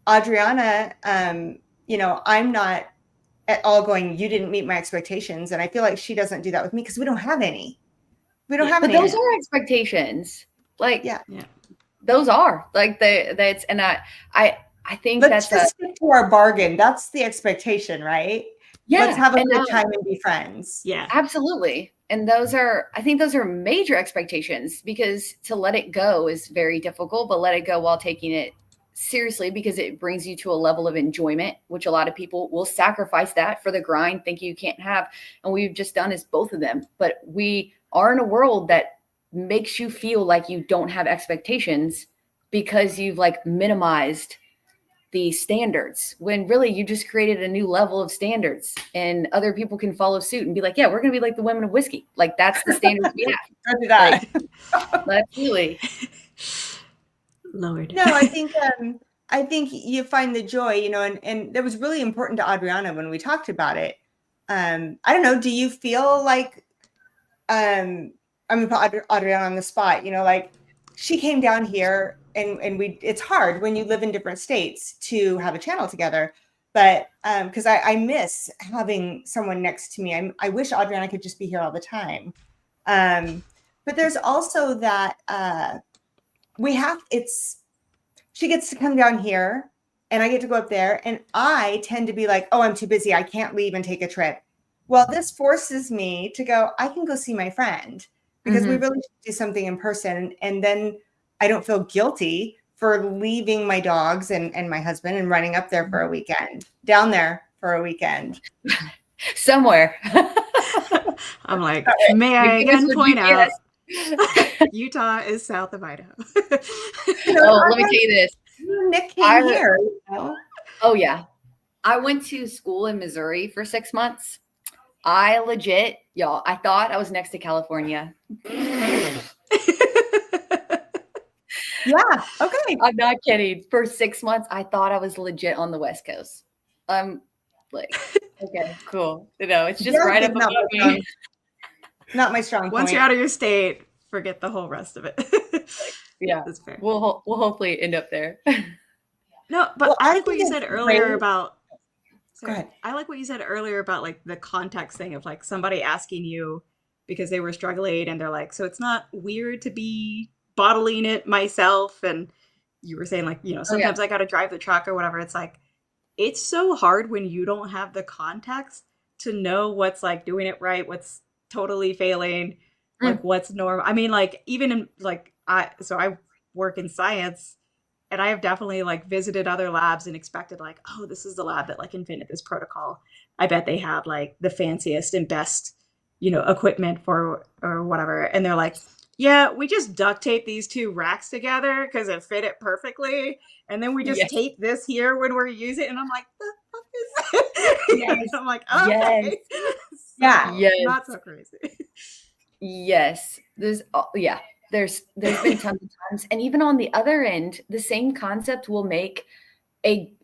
Adriana, I'm not at all going, you didn't meet my expectations. And I feel like she doesn't do that with me because we don't have any. We don't have but any. Those are expectations. Like, yeah. Those are like that's, and I think let's just stick to our bargain. That's the expectation, right? Yeah. Let's have a good time and be friends. Yeah, absolutely. And I think those are major expectations, because to let it go is very difficult, but let it go while taking it seriously, because it brings you to a level of enjoyment, which a lot of people will sacrifice that for the grind, thinking you can't have. And we've just done is both of them. But we are in a world that makes you feel like you don't have expectations because you've like minimized the standards, when really you just created a new level of standards, and other people can follow suit and be like, yeah, we're going to be like the women of whiskey. Like, that's the standards we have. Don't do that. Like, absolutely. Lord. No, I think you find the joy, and that was really important to Adriana when we talked about it. I don't know. Do you feel like, I'm going to put Adriana on the spot, like she came down here and it's hard when you live in different states to have a channel together, but because I miss having someone next to me. I wish Adriana could just be here all the time. But there's also that she gets to come down here and I get to go up there, and I tend to be like, oh, I'm too busy. I can't leave and take a trip. Well, this forces me to go, I can go see my friend, because we really should do something in person. And then I don't feel guilty for leaving my dogs and my husband and running up there for a weekend, down there for a weekend. Somewhere. I'm like, may I again point out, Utah is south of Idaho. Let me tell you this. Nick came here. Oh, yeah. I went to school in Missouri for 6 months. I legit, y'all, I thought I was next to California. Yeah. Okay. I'm not kidding. For 6 months, I thought I was legit on the West Coast. I'm like, okay, cool. It's just right up above me. Not my strong point. Once you're out of your state, forget the whole rest of it. Yeah, that's fair. We'll hopefully end up there. No, but I like what you said earlier about. Go ahead. I like what you said earlier about like the context thing of like somebody asking you because they were struggling and they're like, so it's not weird to be bottling it myself. And you were saying like, sometimes I got to drive the truck or whatever. It's like, it's so hard when you don't have the context to know what's like doing it right, what's totally failing, like what's normal. I mean, like even in like, I work in science, and I have definitely like visited other labs and expected like, oh, this is the lab that like invented this protocol. I bet they have like the fanciest and best, equipment for or whatever. And they're like, yeah, we just duct tape these two racks together because it fit it perfectly. And then we just tape this here when we're using it. And I'm like, the fuck is that? Yes. I'm like, okay. Yes. Not so crazy. Yes. There's been tons of times. And even on the other end, the same concept will make a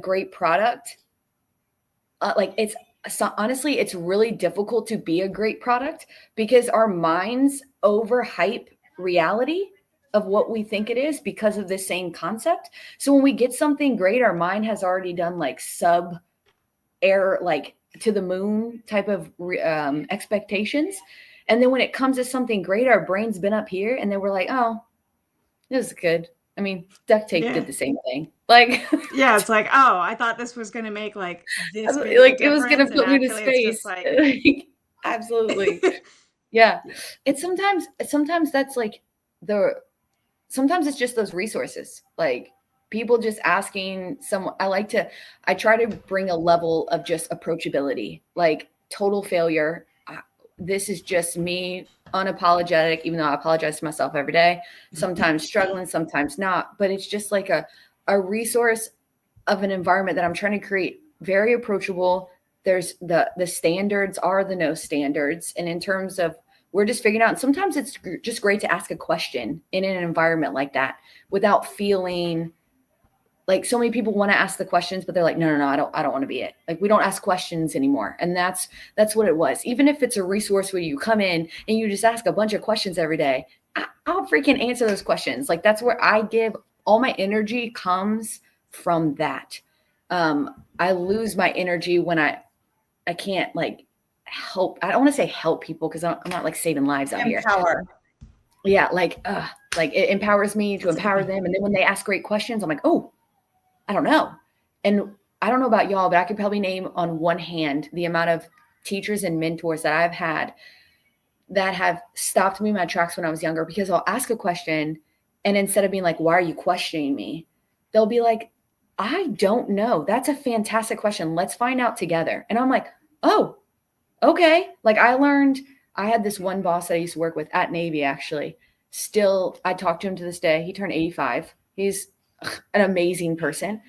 great product. Honestly, it's really difficult to be a great product because our minds overhype reality of what we think it is because of the same concept. So when we get something great, our mind has already done like sub air, like to the moon type of expectations. And then when it comes to something great, our brain's been up here and then we're like, oh, this is good. I mean, duct tape did the same thing. Like, yeah, it's like, oh, I thought this was going to make like this. Like it was going to put me to space. Like, absolutely. Yeah. It's sometimes that's like sometimes it's just those resources. Like people just asking someone, I try to bring a level of just approachability, like total failure. This is just me, unapologetic, even though I apologize to myself every day, sometimes struggling, sometimes not. But it's just like a resource of an environment that I'm trying to create, very approachable. There's the standards are the no standards. And in terms of we're just figuring out. And sometimes it's just great to ask a question in an environment like that without feeling like so many people want to ask the questions, but they're like, no, I don't want to be it. Like we don't ask questions anymore. And that's what it was. Even if it's a resource where you come in and you just ask a bunch of questions every day, I'll freaking answer those questions. Like that's where I give all my energy comes from that. I lose my energy when I can't like help. I don't want to say help people because I'm not like saving lives out here. Empower. Yeah, like it empowers me to empower them. And then when they ask great questions, I'm like, oh, I don't know. And I don't know about y'all, but I could probably name on one hand the amount of teachers and mentors that I've had that have stopped me in my tracks when I was younger, because I'll ask a question and instead of being like, why are you questioning me? They'll be like, I don't know. That's a fantastic question. Let's find out together. And I'm like, oh, okay. Like I had this one boss that I used to work with at Navy, actually. Still, I talk to him to this day. He turned 85. He's an amazing person.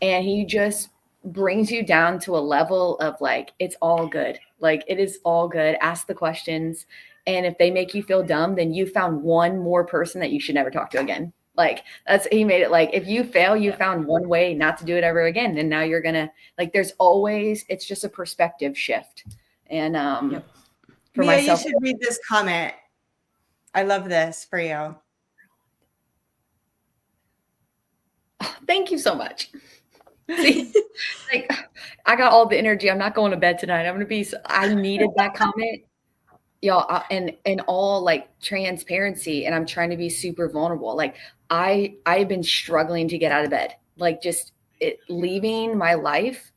And he just brings you down to a level of like, it's all good. Like it is all good. Ask the questions. And if they make you feel dumb, then you found one more person that you should never talk to again. Like he made it like, if you fail, you found one way not to do it ever again. And now you're going to like, there's always, it's just a perspective shift. And for Mia, myself, you should read this comment. I love this for you. Thank you so much. See, like I got all the energy. I'm not going to bed tonight. I needed that comment. Y'all, and all like transparency, and I'm trying to be super vulnerable. Like I've been struggling to get out of bed. Like just leaving my life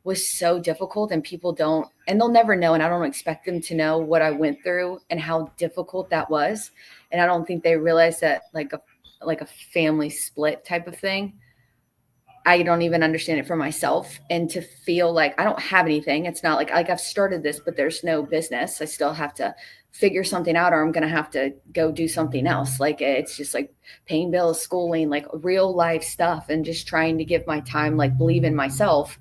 was so difficult, and people don't, and they'll never know, and I don't expect them to know what I went through and how difficult that was. And I don't think they realize that like a family split type of thing. I don't even understand it for myself. And to feel like I don't have anything. It's not like I've started this, but there's no business. I still have to figure something out, or I'm going to have to go do something else. Like it's just like paying bills, schooling, like real life stuff, and just trying to give my time, like believe in myself.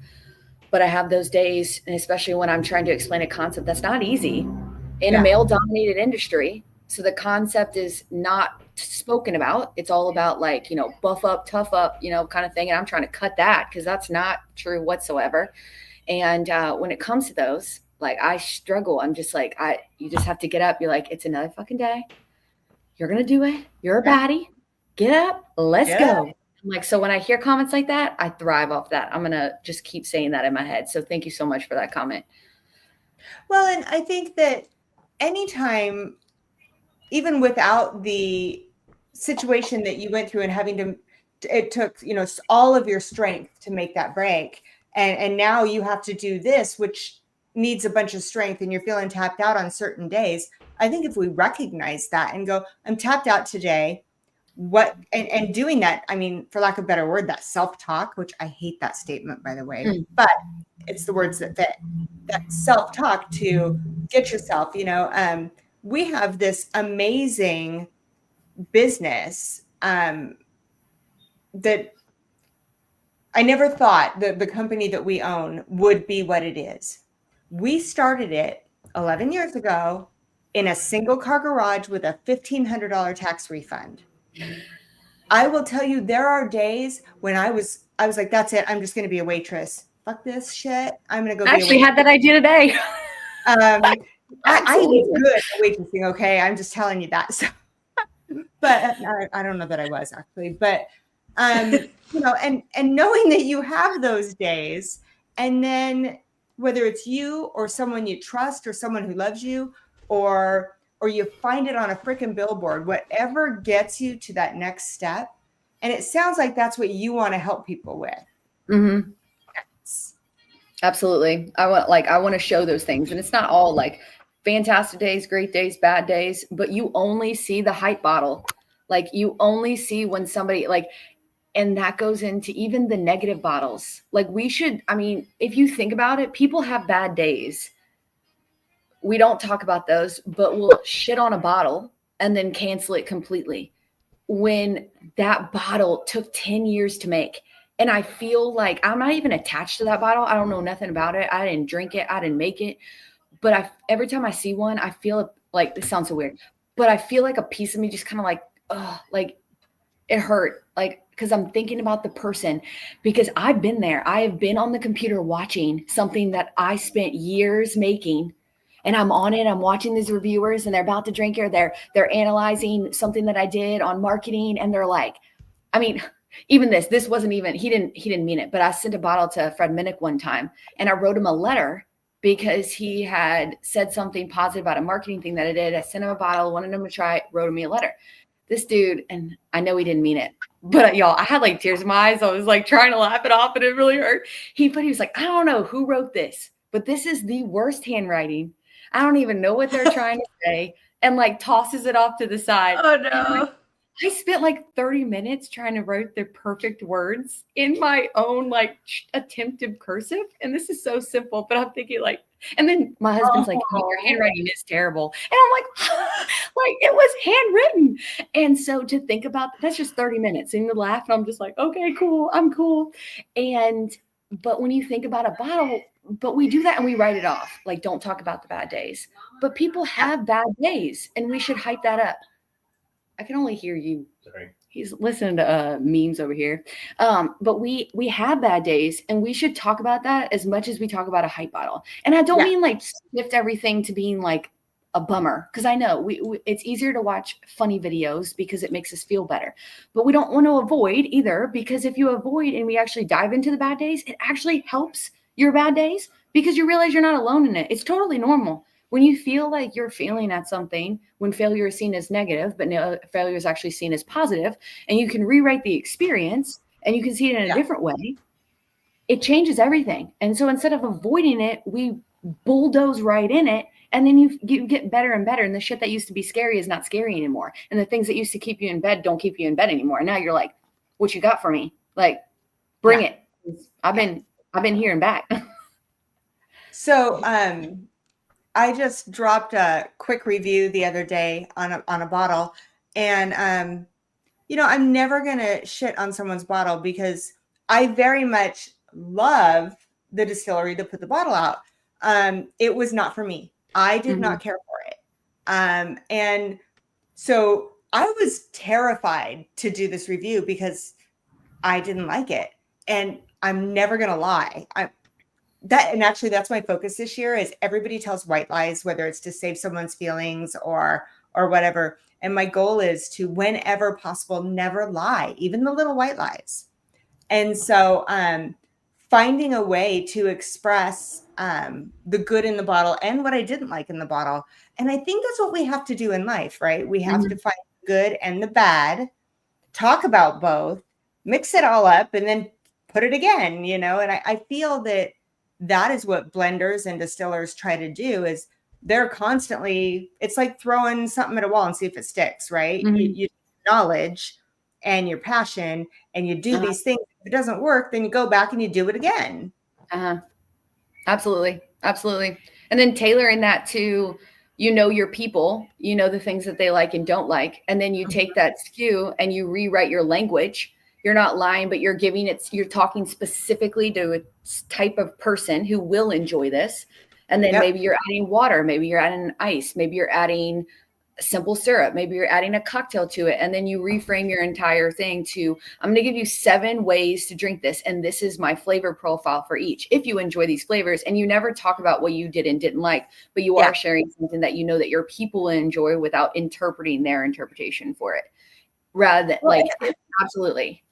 But I have those days, and especially when I'm trying to explain a concept that's not easy in a male dominated industry. So the concept is not spoken about. It's all about like, buff up, tough up, kind of thing. And I'm trying to cut that because that's not true whatsoever. And when it comes to those, like I struggle. I'm just like, you just have to get up. You're like, it's another fucking day. You're going to do it. You're a baddie. Get up. Let's go. I'm like, so when I hear comments like that, I thrive off that. I'm going to just keep saying that in my head. So thank you so much for that comment. Well, and I think that anytime, even without the situation that you went through and having to, it took, all of your strength to make that break. And now you have to do this, which needs a bunch of strength, and you're feeling tapped out on certain days. I think if we recognize that and go, I'm tapped out today, and doing that, I mean, for lack of a better word, that self-talk, which I hate that statement, by the way, but it's the words that fit, that self-talk to get yourself, we have this amazing business that I never thought that the company that we own would be what it is. We started it 11 years ago in a single car garage with a $1,500 tax refund. I will tell you, there are days when I was like, that's it. I'm just going to be a waitress. Fuck this shit. I'm going to go. I actually had that idea today. I was good at waitressing. Okay. I'm just telling you that. So, but I don't know that I was actually, but, and knowing that you have those days, and then whether it's you or someone you trust or someone who loves you, or you find it on a freaking billboard, whatever gets you to that next step. And it sounds like that's what you want to help people with. Mm-hmm. Yes. Absolutely. I want to show those things. And it's not all like fantastic days, great days, bad days, but you only see the hype bottle. Like you only see when somebody and that goes into even the negative bottles. Like if you think about it, people have bad days. We don't talk about those, but we'll shit on a bottle and then cancel it completely when that bottle took 10 years to make. And I feel like I'm not even attached to that bottle. I don't know nothing about it. I didn't drink it. I didn't make it. But every time I see one, I feel like, this sounds so weird, but I feel like a piece of me just kind of like, oh, like it hurt. Like, because I'm thinking about the person, because I've been there. I have been on the computer watching something that I spent years making, and I'm on it. I'm watching these reviewers, and they're about to drink it. They're analyzing something that I did on marketing, and they're like, I mean, even this wasn't even, he didn't mean it, but I sent a bottle to Fred Minnick one time, and I wrote him a letter because he had said something positive about a marketing thing that I did. I sent him a bottle, wanted him to try it, wrote me a letter. This dude, and I know he didn't mean it, but y'all, I had like tears in my eyes. I was like trying to laugh it off, and it really hurt. He was like, I don't know who wrote this, but this is the worst handwriting. I don't even know what they're trying to say, and like tosses it off to the side. Oh no. I spent like 30 minutes trying to write the perfect words in my own like attempted cursive. And this is so simple, but I'm thinking like, and then my husband's like, hey, your handwriting is terrible. And I'm like, like it was handwritten. And so to think about that's just 30 minutes and you laugh and I'm just like, okay, cool. I'm cool. But when you think about a bottle, but we do that and we write it off. Like, don't talk about the bad days, but people have bad days and we should hype that up. I can only hear you. Sorry. He's listening to memes over here. But we have bad days, and we should talk about that as much as we talk about a hype bottle. And I don't mean like shift everything to being like a bummer, because I know it's easier to watch funny videos because it makes us feel better. But we don't want to avoid either, because if you avoid and we actually dive into the bad days, it actually helps your bad days because you realize you're not alone in it. It's totally normal. When you feel like you're failing at something, when failure is seen as negative, but no, failure is actually seen as positive, and you can rewrite the experience and you can see it in a different way, it changes everything. And so instead of avoiding it, we bulldoze right in it, and then you get better and better. And the shit that used to be scary is not scary anymore. And the things that used to keep you in bed don't keep you in bed anymore. And now you're like, what you got for me? Like, bring it. I've been here and back. So, I just dropped a quick review the other day on a bottle, and I'm never gonna shit on someone's bottle because I very much love the distillery to put the bottle out. It was not for me. I did not care for it, and so I was terrified to do this review because I didn't like it, and I'm never gonna lie. Actually that's my focus this year is everybody tells white lies, whether it's to save someone's feelings or whatever. And my goal is to, whenever possible, never lie, even the little white lies. And so finding a way to express the good in the bottle and what I didn't like in the bottle. And I think that's what we have to do in life, right? We have to find the good and the bad, talk about both, mix it all up, and then put it again, and I feel that is what blenders and distillers try to do. Is they're constantly, it's like throwing something at a wall and see if it sticks, right? You knowledge and your passion, and you do these things. If it doesn't work, then you go back and you do it again. Absolutely. And then tailoring that to, your people, the things that they like and don't like. And then you take that SKU and you rewrite your language. You're not lying, but you're talking specifically to a type of person who will enjoy this. And then maybe you're adding water, maybe you're adding ice, maybe you're adding simple syrup, maybe you're adding a cocktail to it. And then you reframe your entire thing to, I'm going to give you 7 ways to drink this. And this is my flavor profile for each. If you enjoy these flavors, and you never talk about what you did and didn't like, but you are sharing something that that your people enjoy without interpreting their interpretation for it. Rather than absolutely.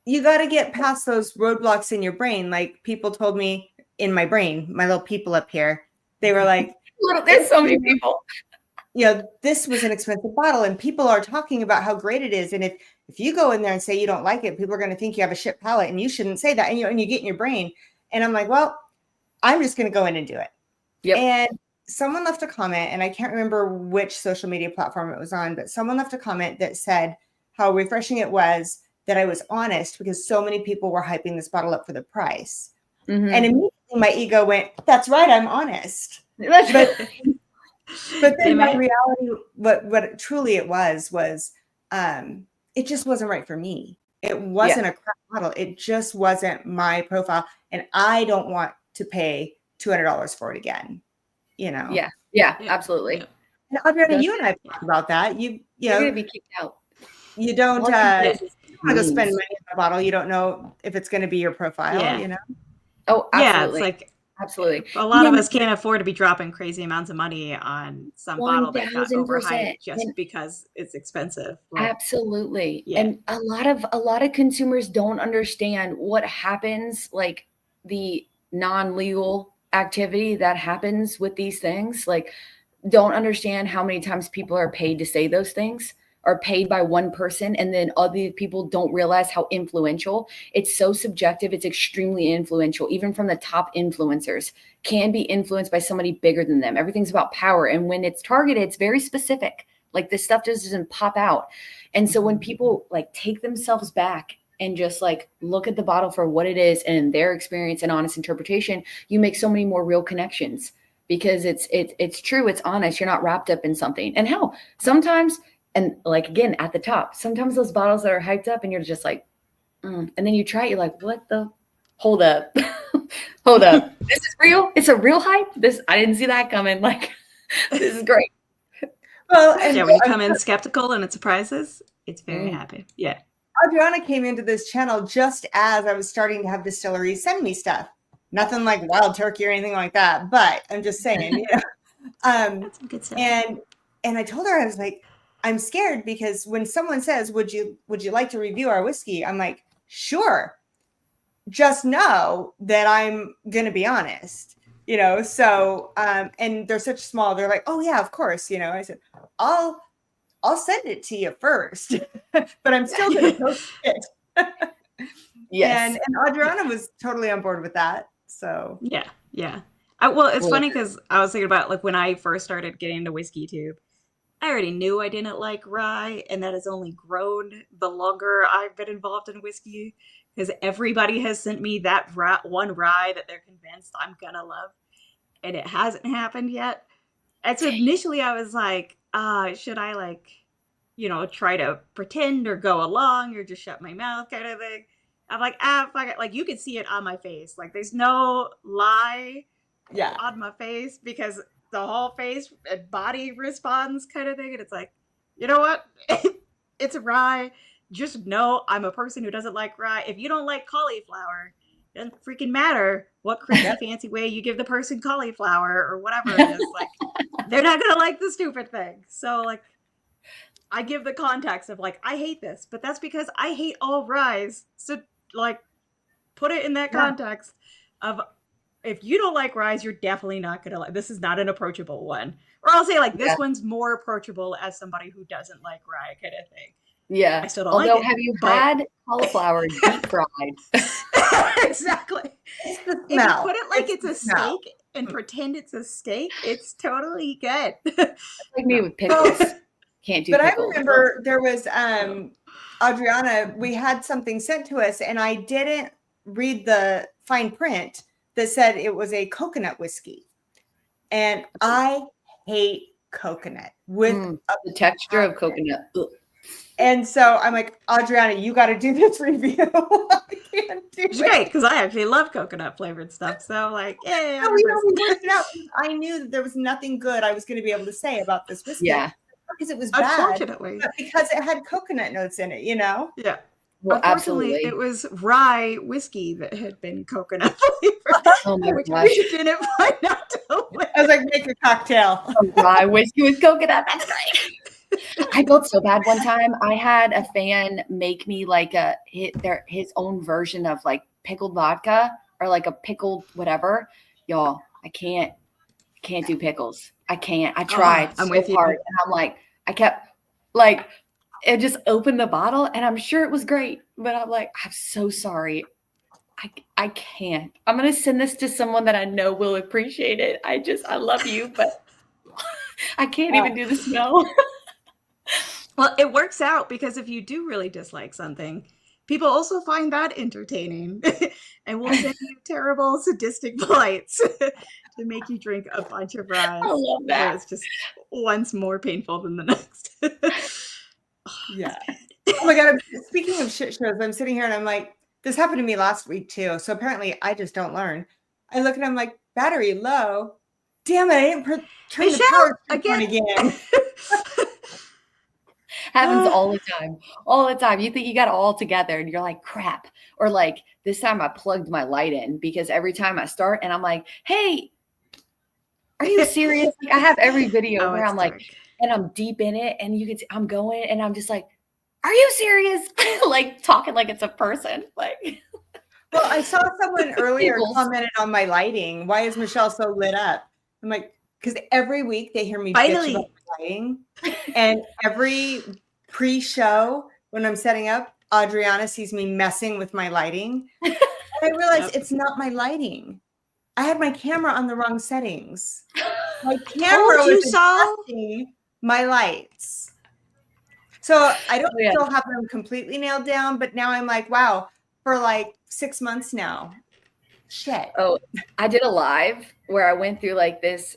You got to get past those roadblocks in your brain. Like, people told me in my brain, my little people up here, they were like, there's so many people. This was an expensive bottle and people are talking about how great it is. And if you go in there and say you don't like it, people are going to think you have a shit palate, and you shouldn't say that. And you get in your brain. And I'm like, well, I'm just going to go in and do it. Yep. And someone left a comment, and I can't remember which social media platform it was on, but someone left a comment that said how refreshing it was that I was honest, because so many people were hyping this bottle up for the price. And immediately my ego went, that's right, I'm honest. But then my reality, what truly it was it just wasn't right for me. It wasn't a crap bottle. It just wasn't my profile. And I don't want to pay $200 for it again, Yeah, absolutely. And Adriana, That's you and I have talked about that. You You're know, gonna be kicked out. you don't All you do is want to go spend memes. money on a bottle. You don't know if it's going to be your profile, Yeah. you know? Oh, Yeah, it's absolutely. like Absolutely. a lot Yeah, of us can't afford to be dropping crazy amounts of money on some bottle that got 1000%. overhyped just And because it's expensive. Like, absolutely. yeah. And a lot of consumers don't understand what happens, like the non-legal activity that happens with these things. Like, don't understand how many times people are paid to say those things, are paid by one person, and then other people don't realize how influential. It's so subjective. It's extremely influential. Even from the top influencers can be influenced by somebody bigger than them. Everything's about power. And when it's targeted, it's very specific. Like, this stuff just doesn't pop out. And so when people like take themselves back and just like look at the bottle for what it is and their experience and honest interpretation, you make so many more real connections because it's true, it's honest. You're not wrapped up in something. And hell, sometimes, and like again at the top, sometimes those bottles that are hyped up and you're just like, and then you try it, you're like, what the? Hold up, hold up. This is real. It's a real hype. This I didn't see that coming. Like, this is great. Well, and Yeah, when you come in skeptical and it surprises, it's very Mm. happy. Yeah. Adriana came into this channel just as I was starting to have distilleries send me stuff. Nothing like wild turkey or anything like that, but I'm just saying, you know. That's some good stuff. And I told her, I was like, I'm scared because when someone says, would you like to review our whiskey? I'm like, sure. Just know that I'm gonna be honest, you know. So and they're such small, they're like, oh yeah, of course, you know. I said, I'll send it to you first, but I'm still gonna post it. Yes. And Adriana was totally on board with that. So Yeah, yeah. Well, it's Well, funny because I was thinking about like when I first started getting into whiskey tube, I already knew I didn't like rye, and that has only grown the longer I've been involved in whiskey because everybody has sent me that one rye that they're convinced I'm gonna love, and it hasn't happened yet. And so initially I was like, should I like, try to pretend or go along or just shut my mouth kind of thing. I'm like, fuck it. Like, you can see it on my face. Like, there's no lie yeah. on my face because the whole face and body responds kind of thing. And it's like, you know what? It's a rye. Just know I'm a person who doesn't like rye. If you don't like cauliflower, it doesn't freaking matter what crazy fancy way you give the person cauliflower or whatever it is. Like, they're not gonna like the stupid thing. So like, I give the context of like, I hate this, but that's because I hate all ryes. So like, put it in that context of if you don't like ryes, you're definitely not gonna like. This is not an approachable one. Or I'll say like, this one's more approachable as somebody who doesn't like rye kind of thing. Yeah. I still don't Although, like it. have you had cauliflower deep fried? Exactly. It's the If you smell. put it like it's the a smell. steak and pretend it's a steak, it's totally good. Like me with pickles. Can't do But pickles. I remember there was Adriana, we had something sent to us and I didn't read the fine print that said it was a coconut whiskey. And I hate coconut with the texture of coconut. Ugh. And so I'm like, Adriana, you got to do this review. I can't do It's it. great because I actually love coconut flavored stuff. So like, yeah, No, we worked it out. I knew that there was nothing good I was going to be able to say about this whiskey. Yeah. Because it was bad, unfortunately, but because it had coconut notes in it, you know? yeah. Well, Unfortunately, absolutely. it was rye whiskey that had been coconut flavored, Oh my which gosh. we didn't find out till later. I was like, make a cocktail. Rye whiskey with coconut. That's great. I felt so bad one time. I had a fan make me like his own version of like pickled vodka or like a pickled whatever. Y'all, I can't do pickles. I can't. I tried I'm so with you. hard, and I'm like, I kept like, it just opened the bottle, and I'm sure it was great, but I'm like, I'm so sorry. I can't. I'm gonna send this to someone that I know will appreciate it. I love you, but I can't even do the smell. Well, it works out because if you do really dislike something, people also find that entertaining and will send you terrible sadistic flights to make you drink a bunch of rye. I love Where that. it's just one's more painful than the next. Yeah. Oh my God. Speaking of shit shows, I'm sitting here and I'm like, this happened to me last week too. So apparently I just don't learn. I look and I'm like, battery low. Damn it, I didn't turn the Michelle, power on again. again. Happens all the time. All the time. You think you got it all together and you're like, crap. Or like this time I plugged my light in because every time I start and I'm like, hey, are you serious? Like, I have every video where I'm like, dark. and I'm deep in it and you can see I'm going and I'm just like, are you serious? Like talking like it's a person. Like, well, I saw someone earlier Giggles. commented on my lighting. Why is Michelle so lit up? I'm like, because every week they hear me bitch Finally. about my lighting. And every pre-show when I'm setting up, Adriana sees me messing with my lighting. And I realized it's not my lighting. I had my camera on the wrong settings. My camera Told you was so. adjusting my lights. So I don't Oh, yeah. still have them completely nailed down, but now I'm like, wow, for like 6 months now. Shit. Oh, I did a live where I went through like this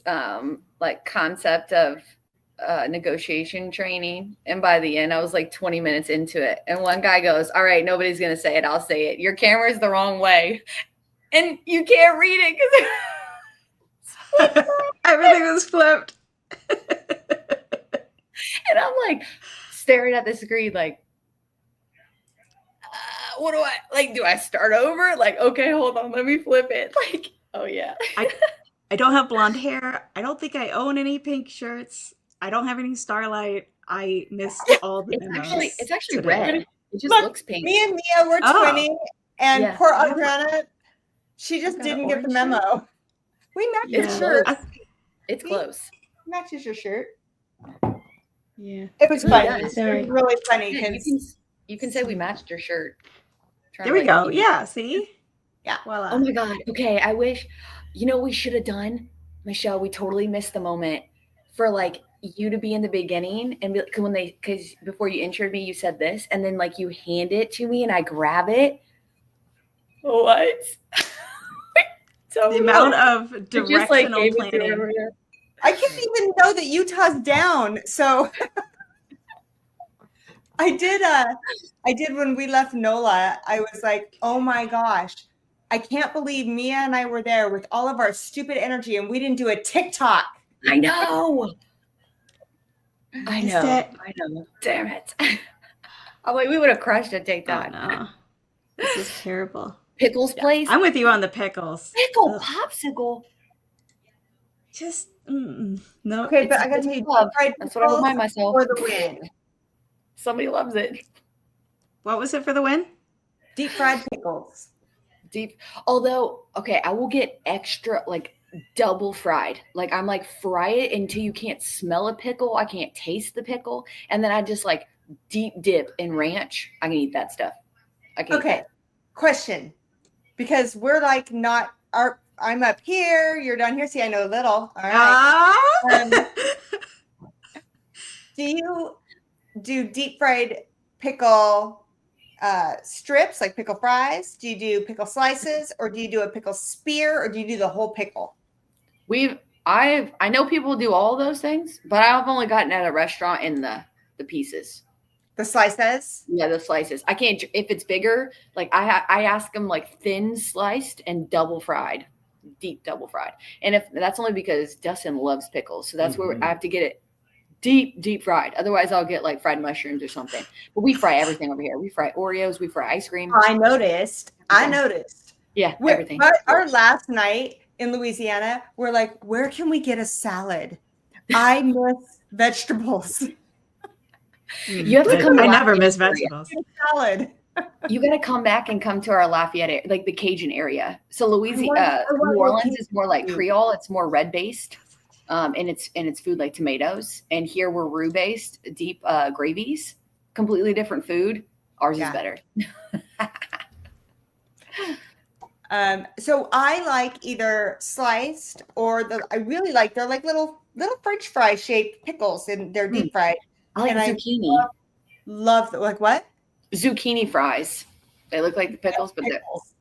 like concept of negotiation training. And by the end, I was like 20 minutes into it. And one guy goes, all right, nobody's going to say it. I'll say it. Your camera's the wrong way. And you can't read it because everything was flipped. and I'm like staring at the screen like, what do I like? Do I start over? Like, okay, hold on, let me flip it. Like, oh yeah. I don't have blonde hair. I don't think I own any pink shirts. I don't have any Starlight. I missed all the memos. It's actually today. red. It just Look, looks pink. Me and Mia were twinning, and Yeah. poor Adriana, she just I've got an didn't get the orange memo. We matched Yeah. your shirt. It's close. Matches your shirt. Yeah. It was It really funny. does. It was really funny Yeah, because you can say we matched your shirt. There we go. Yeah, see? Yeah. Voila. Oh my God. Okay. I wish, you know, we should have done, Michelle, we totally missed the moment for like you to be in the beginning and be, because before you introed me, you said this, and then like you hand it to me and I grab it. What? The amount of directional planning. I didn't even know that Utah's down. So I did when we left NOLA. I was like, oh my gosh, I can't believe Mia and I were there with all of our stupid energy and we didn't do a TikTok. I know. I Missed know. it. I know. Damn it. I'm like, we would have crushed a TikTok. Oh, no. This is terrible. Pickles place. I'm with you on the pickles. Pickle Ugh. popsicle. Just no. Okay, but I gotta tell you, fried that's what I remind myself. for the win. Somebody loves it. What was it for the win? Deep fried pickles. Although, okay, I will get extra, like double fried. Like I'm like fry it until you can't smell a pickle. I can't taste the pickle. And then I just like deep dip in ranch. I can eat that stuff. I can eat that. Question. Because we're like not I'm up here, you're down here. See, I know a little. All right. Do you do deep fried pickle strips, like pickle fries? Do you do pickle slices, or do you do a pickle spear, or do you do the whole pickle? I know people do all of those things, but I've only gotten at a restaurant in the pieces. The slices? Yeah, the slices. I can't, if it's bigger, like I ask them like thin sliced and double fried, deep double fried. And if that's only because Dustin loves pickles. So that's where I have to get it deep fried. Otherwise I'll get like fried mushrooms or something. But we fry everything over here. We fry Oreos, we fry ice cream. I noticed. Yeah, everything. Our last night in Louisiana, we're like, where can we get a salad? I miss vegetables. You have to come. I never miss vegetables. Salad. You got to come back and come to our Lafayette, like the Cajun area. So Louisiana, New Orleans is more like Creole. It's more red based, and it's food like tomatoes. And here we're roux based, deep gravies. Completely different food. Ours is better. So I like either sliced or I really like, they're like little French fry shaped pickles, and they're deep fried. I like zucchini. I love like what? Zucchini fries. They look like the pickles, but pickles.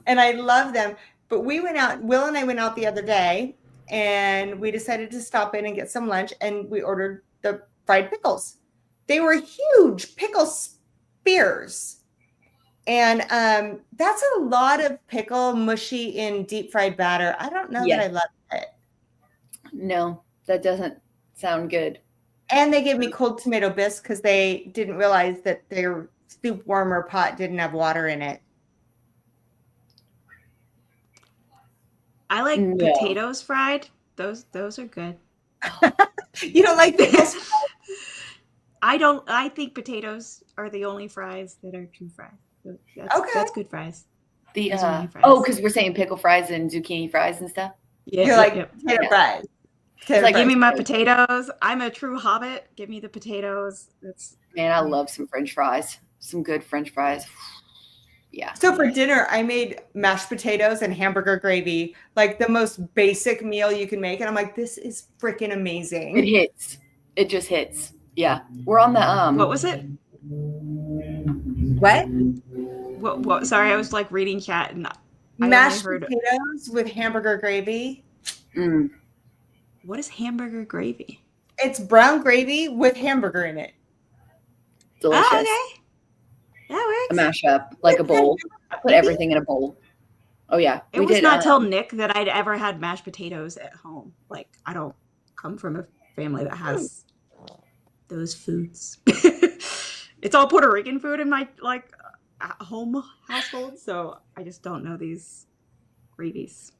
And I love them. But we went out, Will and I went out the other day, and we decided to stop in and get some lunch, and we ordered the fried pickles. They were huge pickle spears. And that's a lot of pickle mushy in deep fried batter. I don't know that I love it. No, that doesn't sound good. And they gave me cold tomato bisque because they didn't realize that their soup warmer pot didn't have water in it. I like No. potatoes fried. Those are good. You don't like pickles? I don't. I think potatoes are the only fries that are true fries. That's good fries. The Those are my fries. because we're saying pickle fries and zucchini fries and stuff. Yeah, You're like potato fries. It's like, give me my potatoes. I'm a true hobbit. Give me the potatoes. Man, I love some French fries. Some good French fries. Yeah. So for dinner, I made mashed potatoes and hamburger gravy, like the most basic meal you can make. And I'm like, this is freaking amazing. It hits. It just hits. Yeah. We're on the What was it? What? What? Sorry, I was like reading chat and mashed potatoes with hamburger gravy. Mm. What is hamburger gravy? It's brown gravy with hamburger in it. Delicious. Oh, okay. That A works. mashup, like a bowl. I put everything in a bowl. Oh yeah. It was not till Nick that I'd ever had mashed potatoes at home. Like, I don't come from a family that has those foods. It's all Puerto Rican food in my home household, so I just don't know these gravies.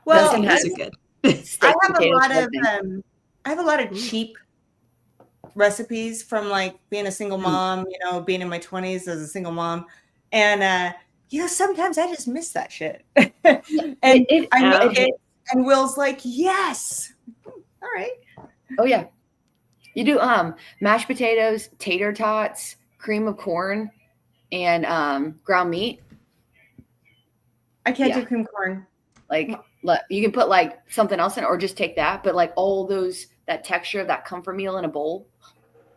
Well, those are good. I have a lot of cheap recipes from like being a single mom, being in my 20s as a single mom. And sometimes I just miss that shit. And Will's like, yes. All right. Oh yeah. You do mashed potatoes, tater tots, cream of corn, and ground meat. I can't do cream corn. Like you can put like something else in it or just take that, but like all that texture of that comfort meal in a bowl.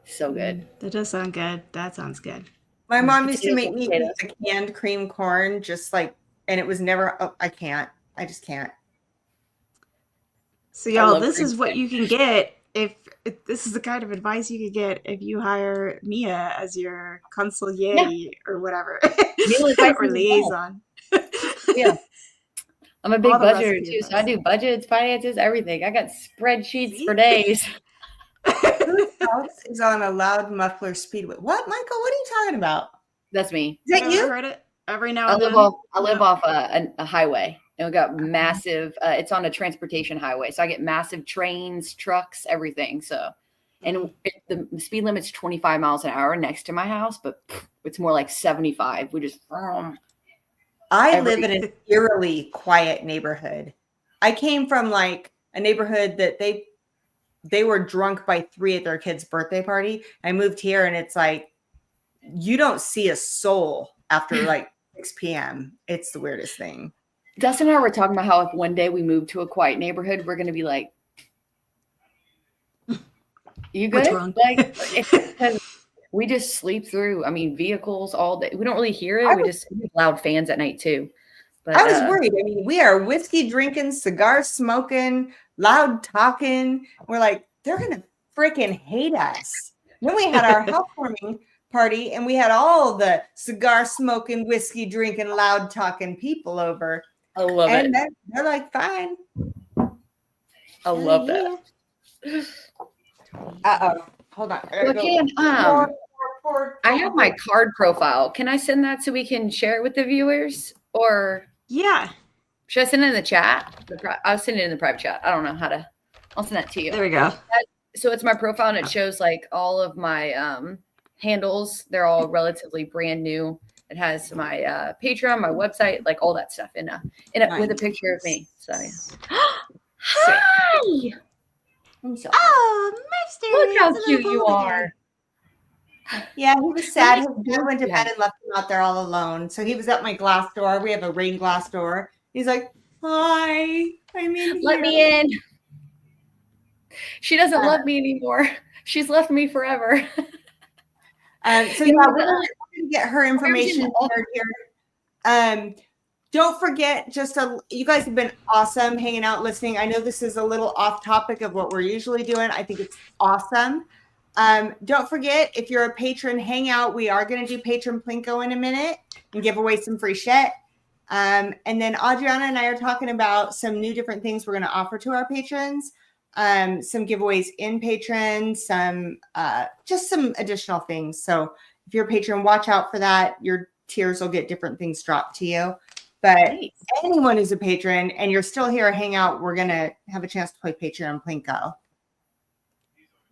So good. That does sound good. That sounds good. My mom used to make me eat the canned cream corn, and it was never, I just can't. So y'all, this is what you can get if this is the kind of advice you could get if you hire Mia as your consigliere or whatever. Or liaison. Yeah. I'm a big budgeter too, so I do budgets, finances, everything. I got spreadsheets for days. Whose house is on a loud muffler speedway? What, Michael? What are you talking about? That's me. Is that you? Heard it every now and then. I live off a highway, and we got massive. It's on a transportation highway, so I get massive trains, trucks, everything. So, and the speed limit's 25 miles an hour next to my house, but it's more like 75. We just. I live in an eerily quiet neighborhood. I came from like a neighborhood that they were drunk by 3 at their kid's birthday party. I moved here and it's like, you don't see a soul after like 6 p.m. It's the weirdest thing. Dustin and I were talking about how if one day we move to a quiet neighborhood, we're going to be like, you good? What's wrong? Like, because we just sleep through, vehicles all day. We don't really hear it. We have loud fans at night too. But I was worried. We are whiskey drinking, cigar smoking, loud talking. We're like, they're going to freaking hate us. Then we had our housewarming party and we had all the cigar smoking, whiskey drinking, loud talking people over. I love it. And they're like, fine. I love that. Uh-oh. Hold on. I have my card profile. Can I send that so we can share it with the viewers? Or yeah. Should I send it in the chat? I'll send it in the private chat. I don't know how to. I'll send that to you. There we go. So it's my profile and it shows like all of my handles. They're all relatively brand new. It has my Patreon, my website, like all that stuff nice. With a picture of me. So yeah. Hi. Oh, Mister! Look how cute you are. Yeah, he was sad. His dad went to bed and left him out there all alone. So he was at my glass door. We have a rain glass door. He's like, "Hi, I'm in. Let me in." She doesn't love me anymore. She's left me forever. So yeah, we're gonna get her information here. Don't forget, you guys have been awesome hanging out, listening. I know this is a little off topic of what we're usually doing. I think it's awesome. Don't forget, if you're a patron, hang out. We are going to do Patron Plinko in a minute and give away some free shit. And then Adriana and I are talking about some new different things we're going to offer to our patrons. Some giveaways in Patreon, just some additional things. So if you're a patron, watch out for that. Your tiers will get different things dropped to you. But anyone who's a patron and you're still here, hang out. We're going to have a chance to play Patreon Plinko.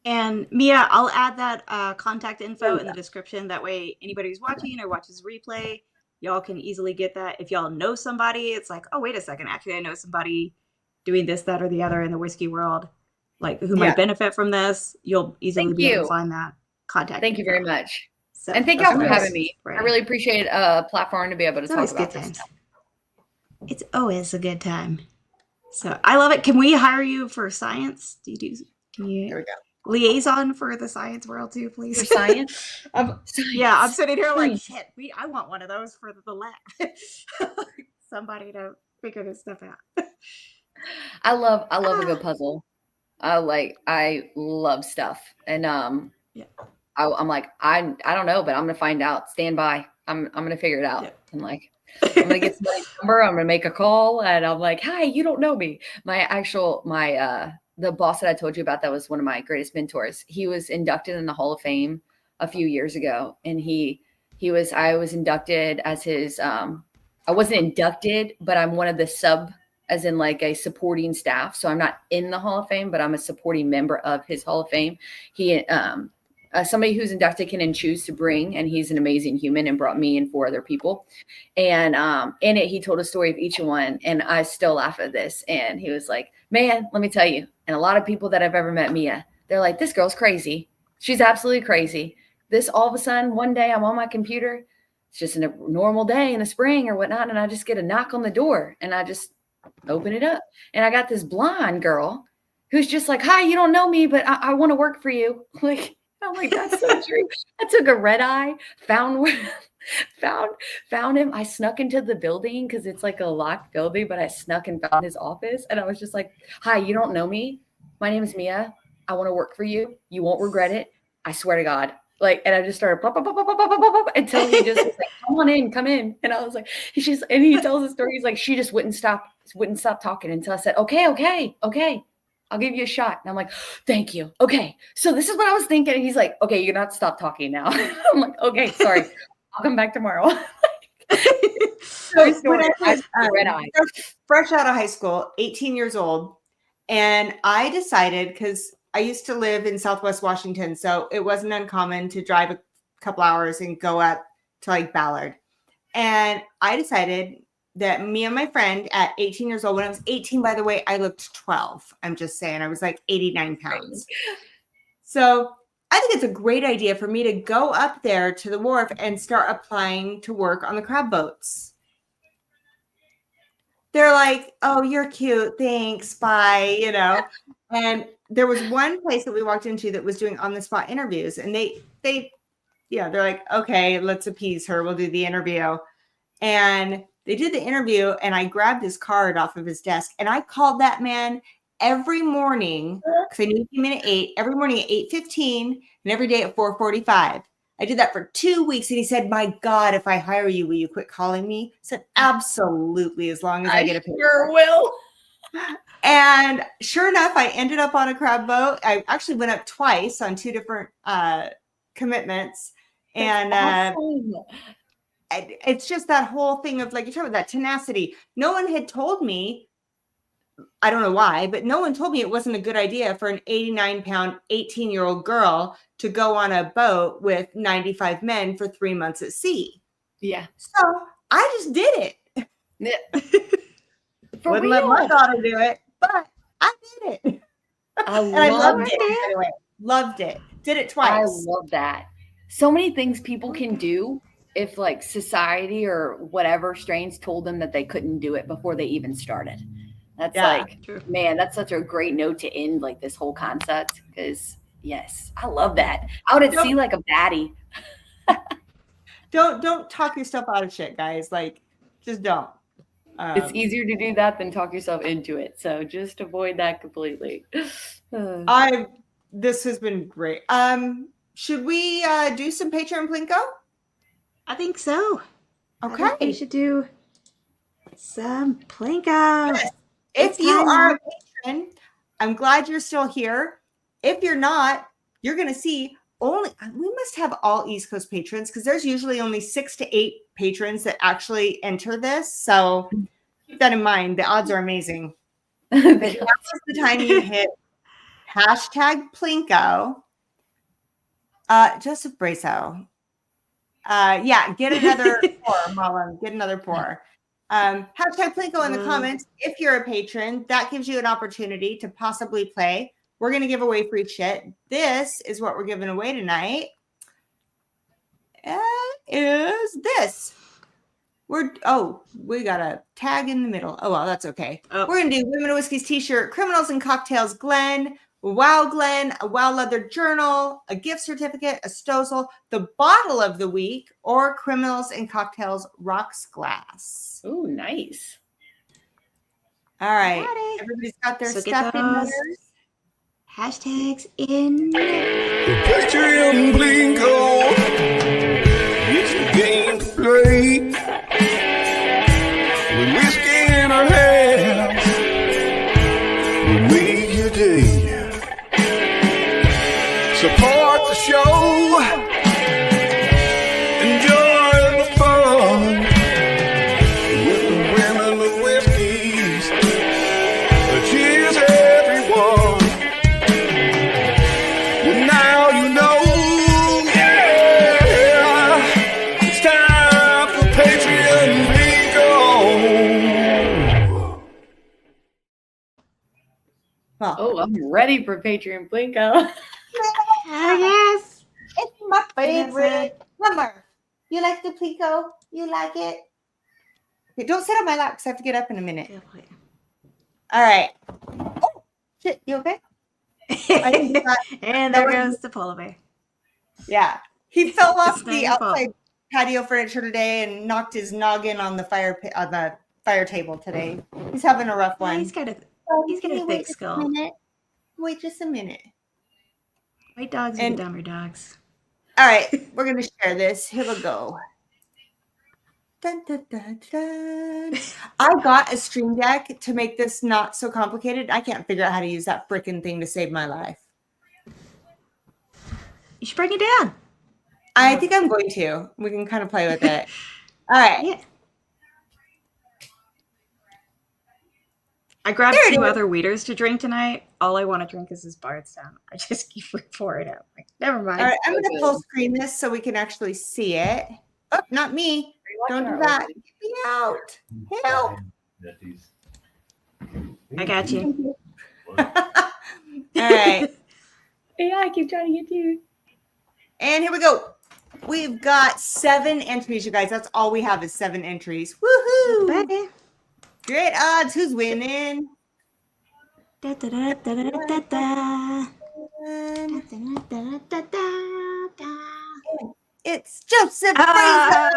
And Mia, I'll add that contact info in the description. That way, anybody who's watching or watches replay, y'all can easily get that. If y'all know somebody, it's like, oh, wait a second. Actually, I know somebody doing this, that, or the other in the whiskey world, like who might benefit from this. You'll easily be able to find that contact. Thank you very much. So, and thank y'all for having me. I really appreciate a platform to be able to talk about this stuff. It's always a good time. So I love it. Can we hire you for science? Can you there we go. Liaison for the science world too, please? For science? Yeah, I'm sitting here like, shit, I want one of those for the lab. Somebody to figure this stuff out. I love a good puzzle. I love stuff. And I'm like, I don't know, but I'm gonna find out. Stand by. I'm gonna figure it out. Yeah. And like, I'm gonna get somebody's number, I'm gonna make a call, and I'm like, hi, you don't know me. The boss that I told you about, that was one of my greatest mentors. He was inducted in the Hall of Fame a few years ago. And I was inducted as his, I wasn't inducted, but I'm one of the as in like a supporting staff. So I'm not in the Hall of Fame, but I'm a supporting member of his Hall of Fame. He, somebody who's inducted can choose to bring, and he's an amazing human and brought me and 4 other people. And in it, he told a story of each one, and I still laugh at this. And he was like, man, let me tell you, and a lot of people that I've ever met, Mia, they're like, this girl's crazy. She's absolutely crazy. This all of a sudden, one day I'm on my computer. It's just a normal day in the spring or whatnot. And I just get a knock on the door and I just open it up. And I got this blonde girl who's just like, hi, you don't know me, but I want to work for you. Like, I'm like, that's so true. I took a red eye, found him. I snuck into the building because it's like a locked building, but I snuck and found his office. And I was just like, hi, you don't know me. My name is Mia. I want to work for you. You won't regret it. I swear to God. Like, and I just started blah, blah, blah, blah, blah, blah, blah, blah, until he just was like, come on in, come in. And I was like, and he tells the story. He's like, she just wouldn't stop talking until I said, okay. I'll give you a shot. And I'm like, thank you. Okay. So this is what I was thinking. And he's like, okay, you're not stop talking now. I'm like, okay, sorry. I'll come back tomorrow. So when I was fresh out of high school, 18 years old, and I decided, because I used to live in Southwest Washington, so it wasn't uncommon to drive a couple hours and go up to like Ballard. And I decided that me and my friend at 18 years old, when I was 18, by the way, I looked 12. I'm just saying, I was like 89 pounds. So I think it's a great idea for me to go up there to the wharf and start applying to work on the crab boats. They're like, oh, you're cute. Thanks. Bye. And there was one place that we walked into that was doing on the spot interviews, and they're like, okay, let's appease her. We'll do the interview. And they did the interview, and I grabbed his card off of his desk, and I called that man every morning, because I knew he came in at 8, every morning at 8:15, and every day at 4:45. I did that for 2 weeks, and he said, my God, if I hire you, will you quit calling me? I said, absolutely, as long as I get a paycheck. Sure will. And sure enough, I ended up on a crab boat. I actually went up twice on 2 different commitments. And awesome. It's just that whole thing of, like, you're talking about that tenacity. No one had told me, I don't know why, but no one told me it wasn't a good idea for an 89-pound, 18-year-old girl to go on a boat with 95 men for 3 months at sea. Yeah. So I just did it. Yeah. Wouldn't let my daughter do it, but I did it. I loved it. By the way. Loved it. Did it twice. I love that. So many things people can do if, like, society or whatever strains told them that they couldn't do it before they even started. That's true. Man, that's such a great note to end like this whole concept, because yes, I love that. I would see like a baddie. Don't talk yourself out of shit, guys. Like, just don't. It's easier to do that than talk yourself into it. So just avoid that completely. This has been great. Should we do some Patreon Plinko? I think so. Okay. We should do some Plinko. Yes. It's If you time are now. a patron, I'm glad you're still here. If you're not, you're going to see we must have all East Coast patrons because there's usually only 6 to 8 patrons that actually enter this. So keep that in mind. The odds are amazing. But now is the time you hit hashtag Plinko. Joseph Brazo. Yeah, get another pour, Mullen. Get another pour. Hashtag Plinko in the comments if you're a patron. That gives you an opportunity to possibly play. We're going to give away free shit. This is what we're giving away tonight. Is this. We got a tag in the middle. Oh, well, that's okay. Oh. We're going to do Women of Whiskey's t-shirt, Criminals and Cocktails Glenn, Glenn, a Wow Leather journal, a gift certificate, a Stozel, the bottle of the week, or Criminals and Cocktails Rocks Glass. Oh, nice. All right. Everybody's got their stuff in there. Hashtags in. Patreon Blinko. It's a game to play. With whiskey in our hands, we make your day. Support the show. Enjoy the fun with the women of whiskeys. Cheers, everyone. Now you know, yeah, it's time for Patreon Blinko. Well, Oh, I'm ready for Patreon Blinko. Yes. it's my favorite. Remember, you like the Plinko? You like it? Okay, don't sit on my lap because I have to get up in a minute. All right. Oh, shit. You okay? I think you got- And there goes the polar bear. Yeah. He fell off It's not the your fault. outside patio furniture today and knocked his noggin on the fire table today. He's having a rough Yeah, one. he's got a Can you thick wait just a skull. minute? Wait just a minute. White dogs are And- the dumber dogs. All right. We're going to share this. Here we go. Dun, dun, dun, dun. I got a Stream Deck to make this not so complicated. I can't figure out how to use that frickin' thing to save my life. You should bring it down. I think I'm going to. We can kind of play with it. All right. Yeah. I grabbed There it 2 is. other weeders to drink tonight. All I want to drink is this Bardstown. I just keep pouring it. Like, never mind. All right. I'm going to full screen this so we can actually see it. Oh, not me. Don't do that. Get me out. Help. I got you. All right. Yeah, I keep trying to get you. And here we go. We've got 7 entries, you guys. That's all we have is 7 entries. Woohoo! Buddy. Great odds. Who's winning? Da, da, da, da, da, da, da. Da, da, da, da, da, da. It's Joseph Ah,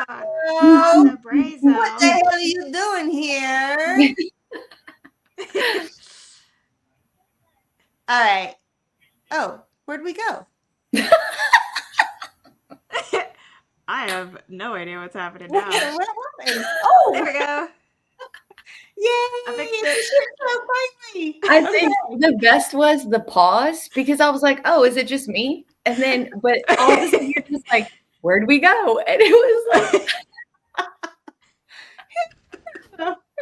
Brazo. the Brazo. What the hell are you doing here? All right. Oh, where'd we go? I have no idea what's happening now. What happened? Oh, There we go. yay! I fixed it. So finally. I think the best was the pause because I was like, oh, is it just me? And then, but all of a sudden you're just like, where'd we go? And it was like,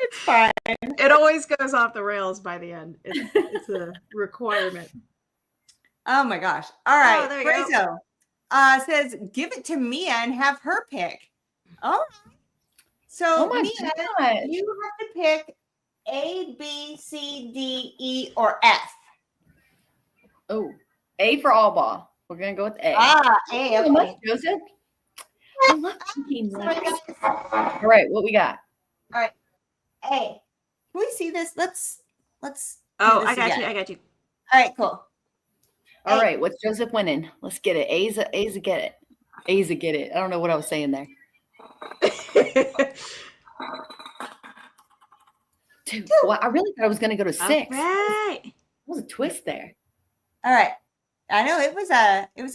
It's fine. It always goes off the rails by the end. It's a requirement. Oh my gosh. All right. Oh, there we go. Brazo says, give it to Mia and have her pick. All right. So, oh my Mia, God. you have to pick A, B, C, D, E, or F. Oh, A for Albaugh. We're going to go with A. Ah, A. So much, Okay. Joseph. I love thinking Sorry, like guys. All right, what we got? A. Can we see this? Let's. Oh, do this I got again. you. I got you. All right, cool. All A. right, what's Joseph winning? Let's get it. A's a get it. A's a get it. I don't know what I was saying there. 2. Well, I really thought I was going to go to 6. All right. There was a twist there. All right. I know it was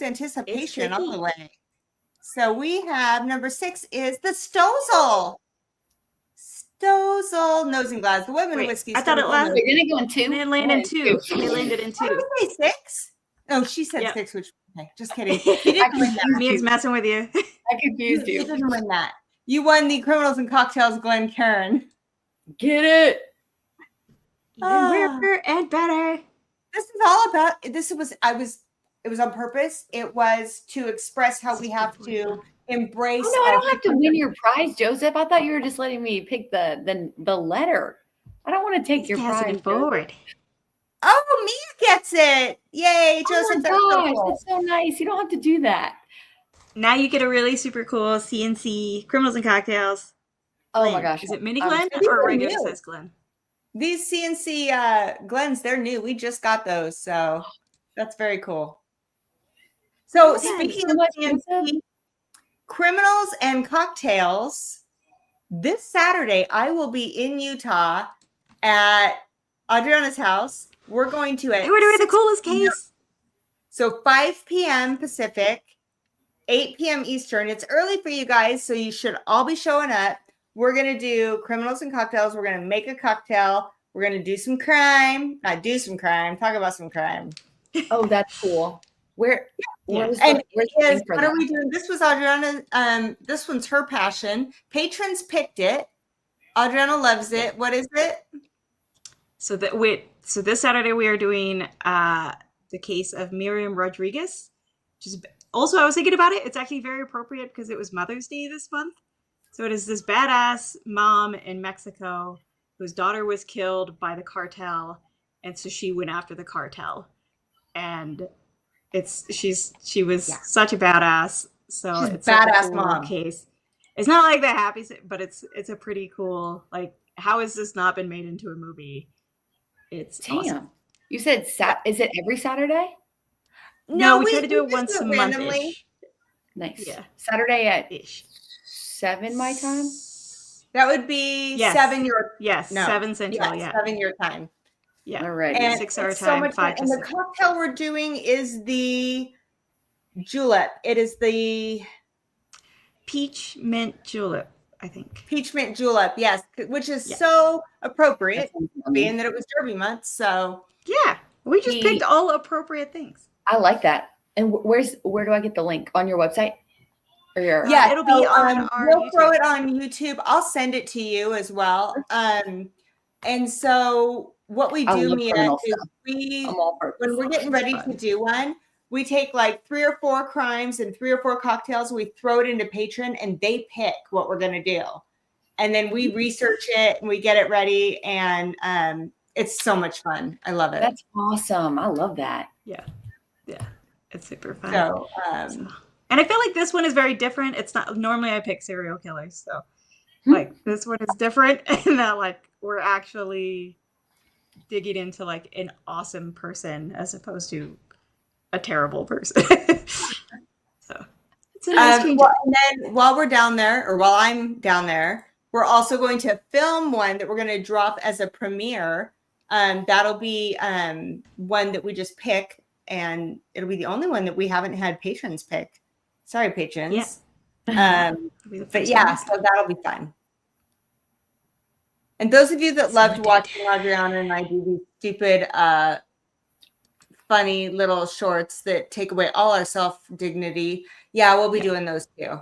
anticipation all the tricky. way. So we have number 6 is the Stozel. those old nosing glass. The women Wait, of whiskey. I thought it last. Wait, didn't it go in two? It landed in two. It landed in What did two. we say, 6? Oh, she said Yep. 6, which okay, just kidding. You didn't win that. Me is messing with you. I confused You you. didn't win that. You won the Criminals and Cocktails Glen Karen. Get it? Even weirder and better. This is all about it was on purpose. It was to express how we have to embrace. Oh, no, I don't have to win your prize, Joseph. I thought you were just letting me pick the letter. I don't want to take your Passing prize. it forward. Oh, Mia gets it. Yay, Joseph. Oh my that's so gosh, cool. that's so nice. You don't have to do that. Now you get a really super cool CNC Criminals and Cocktails. Oh my Glen. gosh. Is it mini I'm Glen so or new. regular size Glen? These CNC Glens, they're new. We just got those, so that's very cool. So speaking of CNC, Criminals and Cocktails, this Saturday I will be in Utah at Adriana's house. We're going to They were doing the coolest case. So 5 p.m. Pacific, 8 p.m. Eastern. It's early for you guys, so you should all be showing up. We're going to do Criminals and Cocktails. We're going to make a cocktail. We're going to do some crime. Not do some crime. Talk about some crime. Oh, that's cool. Where's And where's the link for what are that? we doing? This was Adriana. This one's her passion. Patrons picked it. Adriana loves it. What is it? So this Saturday we are doing the case of Miriam Rodriguez. Which is also, I was thinking about it. It's actually very appropriate because it was Mother's Day this month. So it is this badass mom in Mexico whose daughter was killed by the cartel, and so she went after the cartel. And she was such a badass. So She's it's badass a cool mom. case. It's not like the happy, but it's a pretty cool. Like, how has this not been made into a movie? It's Damn. awesome. You said is it every Saturday? No, we try to do it just once a randomly. month. Nice. Yeah. Saturday at Ish. 7 my time? That would be Yes. 7 your Yes, no. 7 Central. Yeah, 7 your time. yeah. All right. And 6 our it's so time, much 5 fun. And the Pacific. cocktail we're doing is the julep. It is the Peach mint julep, I think. peach mint julep, yes, which is Yeah. so appropriate, That sounds yummy. being that it was Derby month. So Yeah, we just picked all appropriate things. I like that. And where do I get the link? On your website? Or your yeah, it'll be on our we'll throw YouTube. it on YouTube. I'll send it to you as well. And so what we I do, love Mia, criminal is stuff. we I'm all for when we're getting ready to do one, we take like 3 or 4 crimes and 3 or 4 cocktails. We throw it into Patreon, and they pick what we're going to do, and then we research it and we get it ready, and it's so much fun. I love it. That's awesome. I love that. Yeah, it's super fun. So, and I feel like this one is very different. It's not normally I pick serial killers, so Hmm. like this one is different in that like we're actually digging into like an awesome person as opposed to a terrible person. So it's a nice change. and then while we're down there, or while I'm down there, we're also going to film one that we're going to drop as a premiere. That'll be one that we just pick, and it'll be the only one that we haven't had patrons pick. Sorry, patrons. Yeah. But yeah, so that'll be fun. And those of you that loved watching Adriana and I do these stupid, funny little shorts that take away all our self-dignity, yeah, we'll be doing those too.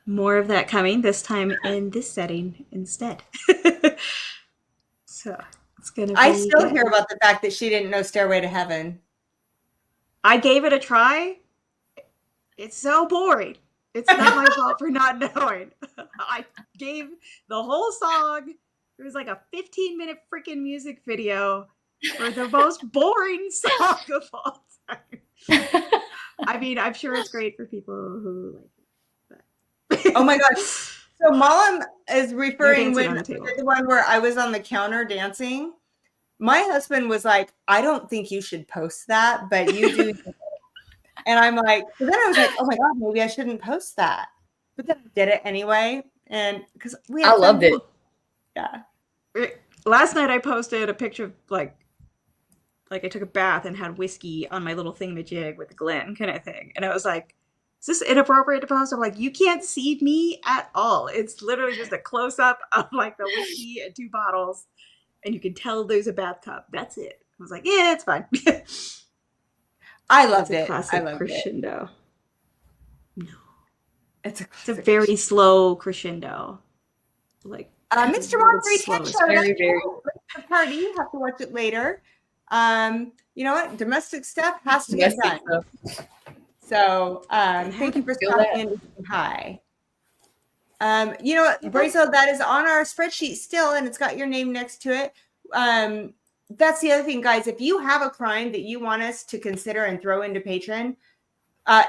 More of that coming, this time in this setting instead. So it's gonna be I still good. hear about the fact that she didn't know Stairway to Heaven. I gave it a try. It's so boring. It's not my fault for not knowing. I gave the whole song. It was like a 15-minute freaking music video for the most boring song of all time. I mean, I'm sure it's great for people who like it. Oh my gosh. So Malam is referring dancing on when the table. the one where I was on the counter dancing. My husband was like, I don't think you should post that, but you do. And I'm like, but then I was like, oh my God, maybe I shouldn't post that. But then I did it anyway. And because I loved it. Yeah. Last night I posted a picture of like I took a bath and had whiskey on my little thingamajig with Glenn kind of thing. And I was like, is this inappropriate to post? I'm like, you can't see me at all. It's literally just a close up of like the whiskey and 2 bottles, and you can tell there's a bathtub. That's it. I was like, yeah, it's fine. I loved It's a it. classic I loved it. crescendo. No, It's a it's a very slow crescendo. Like Mr. the Ron slowest 310 part. showed Very, up. very. The party. You have to watch it later. You know what? Domestic stuff has to get Domestic done. stuff. So thank you for Feel stopping that. in to say hi. You know what, Brazo, that is on our spreadsheet still, and it's got your name next to it. That's the other thing, guys. If you have a crime that you want us to consider and throw into Patreon,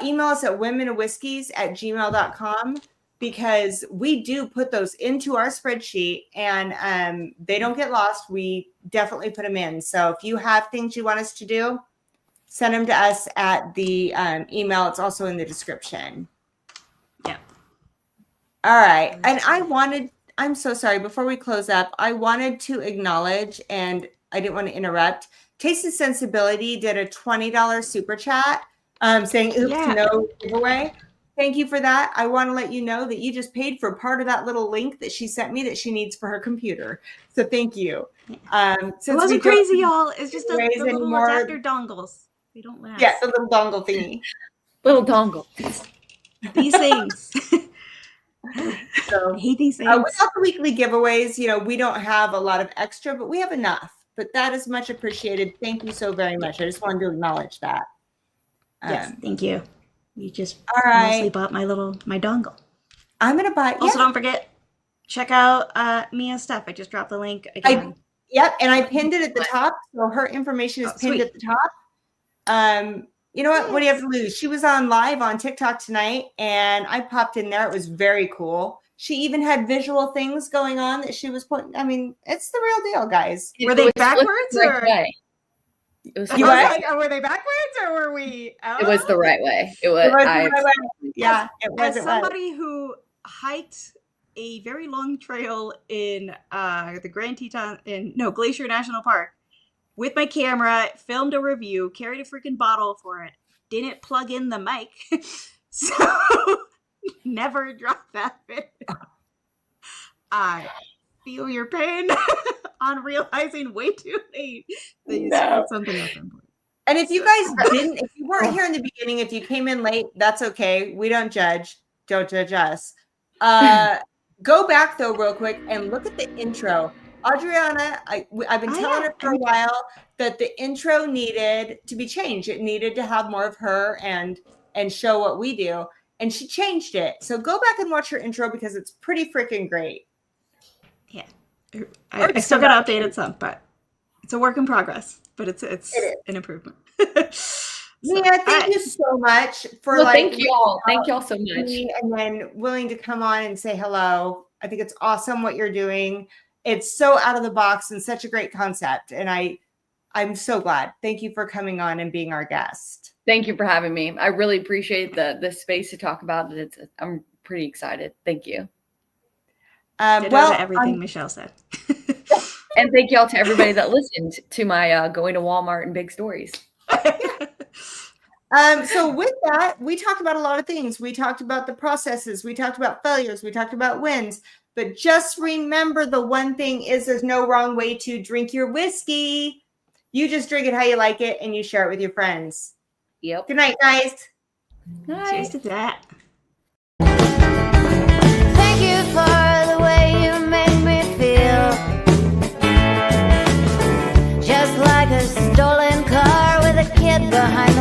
email us at womenofwhiskies@gmail.com, because we do put those into our spreadsheet, and they don't get lost. We definitely put them in. So if you have things you want us to do, send them to us at the email. It's also in the description. Yeah. All right. And I'm so sorry. Before we close up, I wanted to acknowledge, and I didn't want to interrupt. Taste and Sensibility did a $20 super chat saying, oops, Yeah. no giveaway. Thank you for that. I want to let you know that you just paid for part of that little link that she sent me that she needs for her computer. So thank you. It wasn't crazy, y'all. It's just the little anymore. adapter dongles. They don't last. Yeah, the little dongle thingy. Little dongle. These things. So I hate these things. without the weekly giveaways, you know, we don't have a lot of extra, but we have enough. But that is much appreciated. Thank you so very much. I just wanted to acknowledge that. Yes, thank you. You just all right. mostly bought my dongle. I'm gonna buy. Also, don't forget, check out Mia's stuff. I just dropped the link again. Yep, and I pinned it at the top, so her information is pinned sweet. at the top. You know what? What do you have to lose? She was on live on TikTok tonight, and I popped in there. It was very cool. She even had visual things going on that she was putting. I mean, it's the real deal, guys. Were they backwards or? It was Were they backwards or were we? It was the right way. It was. It was the right way. Yeah, it was. As somebody who hiked a very long trail in the Grand Teton Glacier National Park with my camera, filmed a review, carried a freaking bottle for it, didn't plug in the mic, so never dropped that bit. I feel your pain on realizing way too late that you said something else important. And if you guys if you weren't here in the beginning, if you came in late, that's okay. We don't judge. Don't judge us. Go back though real quick and look at the intro. Adriana, I've been telling her for a while that the intro needed to be changed. It needed to have more of her and show what we do. And she changed it. So go back and watch her intro because it's pretty freaking great. Yeah. I still got to update it some, but it's a work in progress. But it's an improvement. Yeah, thank you so much for thank y'all. Thank y'all so much. And then willing to come on and say hello. I think it's awesome what you're doing. It's so out of the box and such a great concept. And I'm so glad. Thank you for coming on and being our guest. Thank you for having me. I really appreciate the space to talk about it. I'm pretty excited. Thank you. Everything Michelle said. And thank y'all to everybody that listened to my going to Walmart and big stories. So with that, we talked about a lot of things. We talked about the processes. We talked about failures. We talked about wins. But just remember, the one thing is there's no wrong way to drink your whiskey. You just drink it how you like it and you share it with your friends. Yep. Good night, guys. Cheers to that. Thank you for the way you make me feel. Just like a stolen car with a kid behind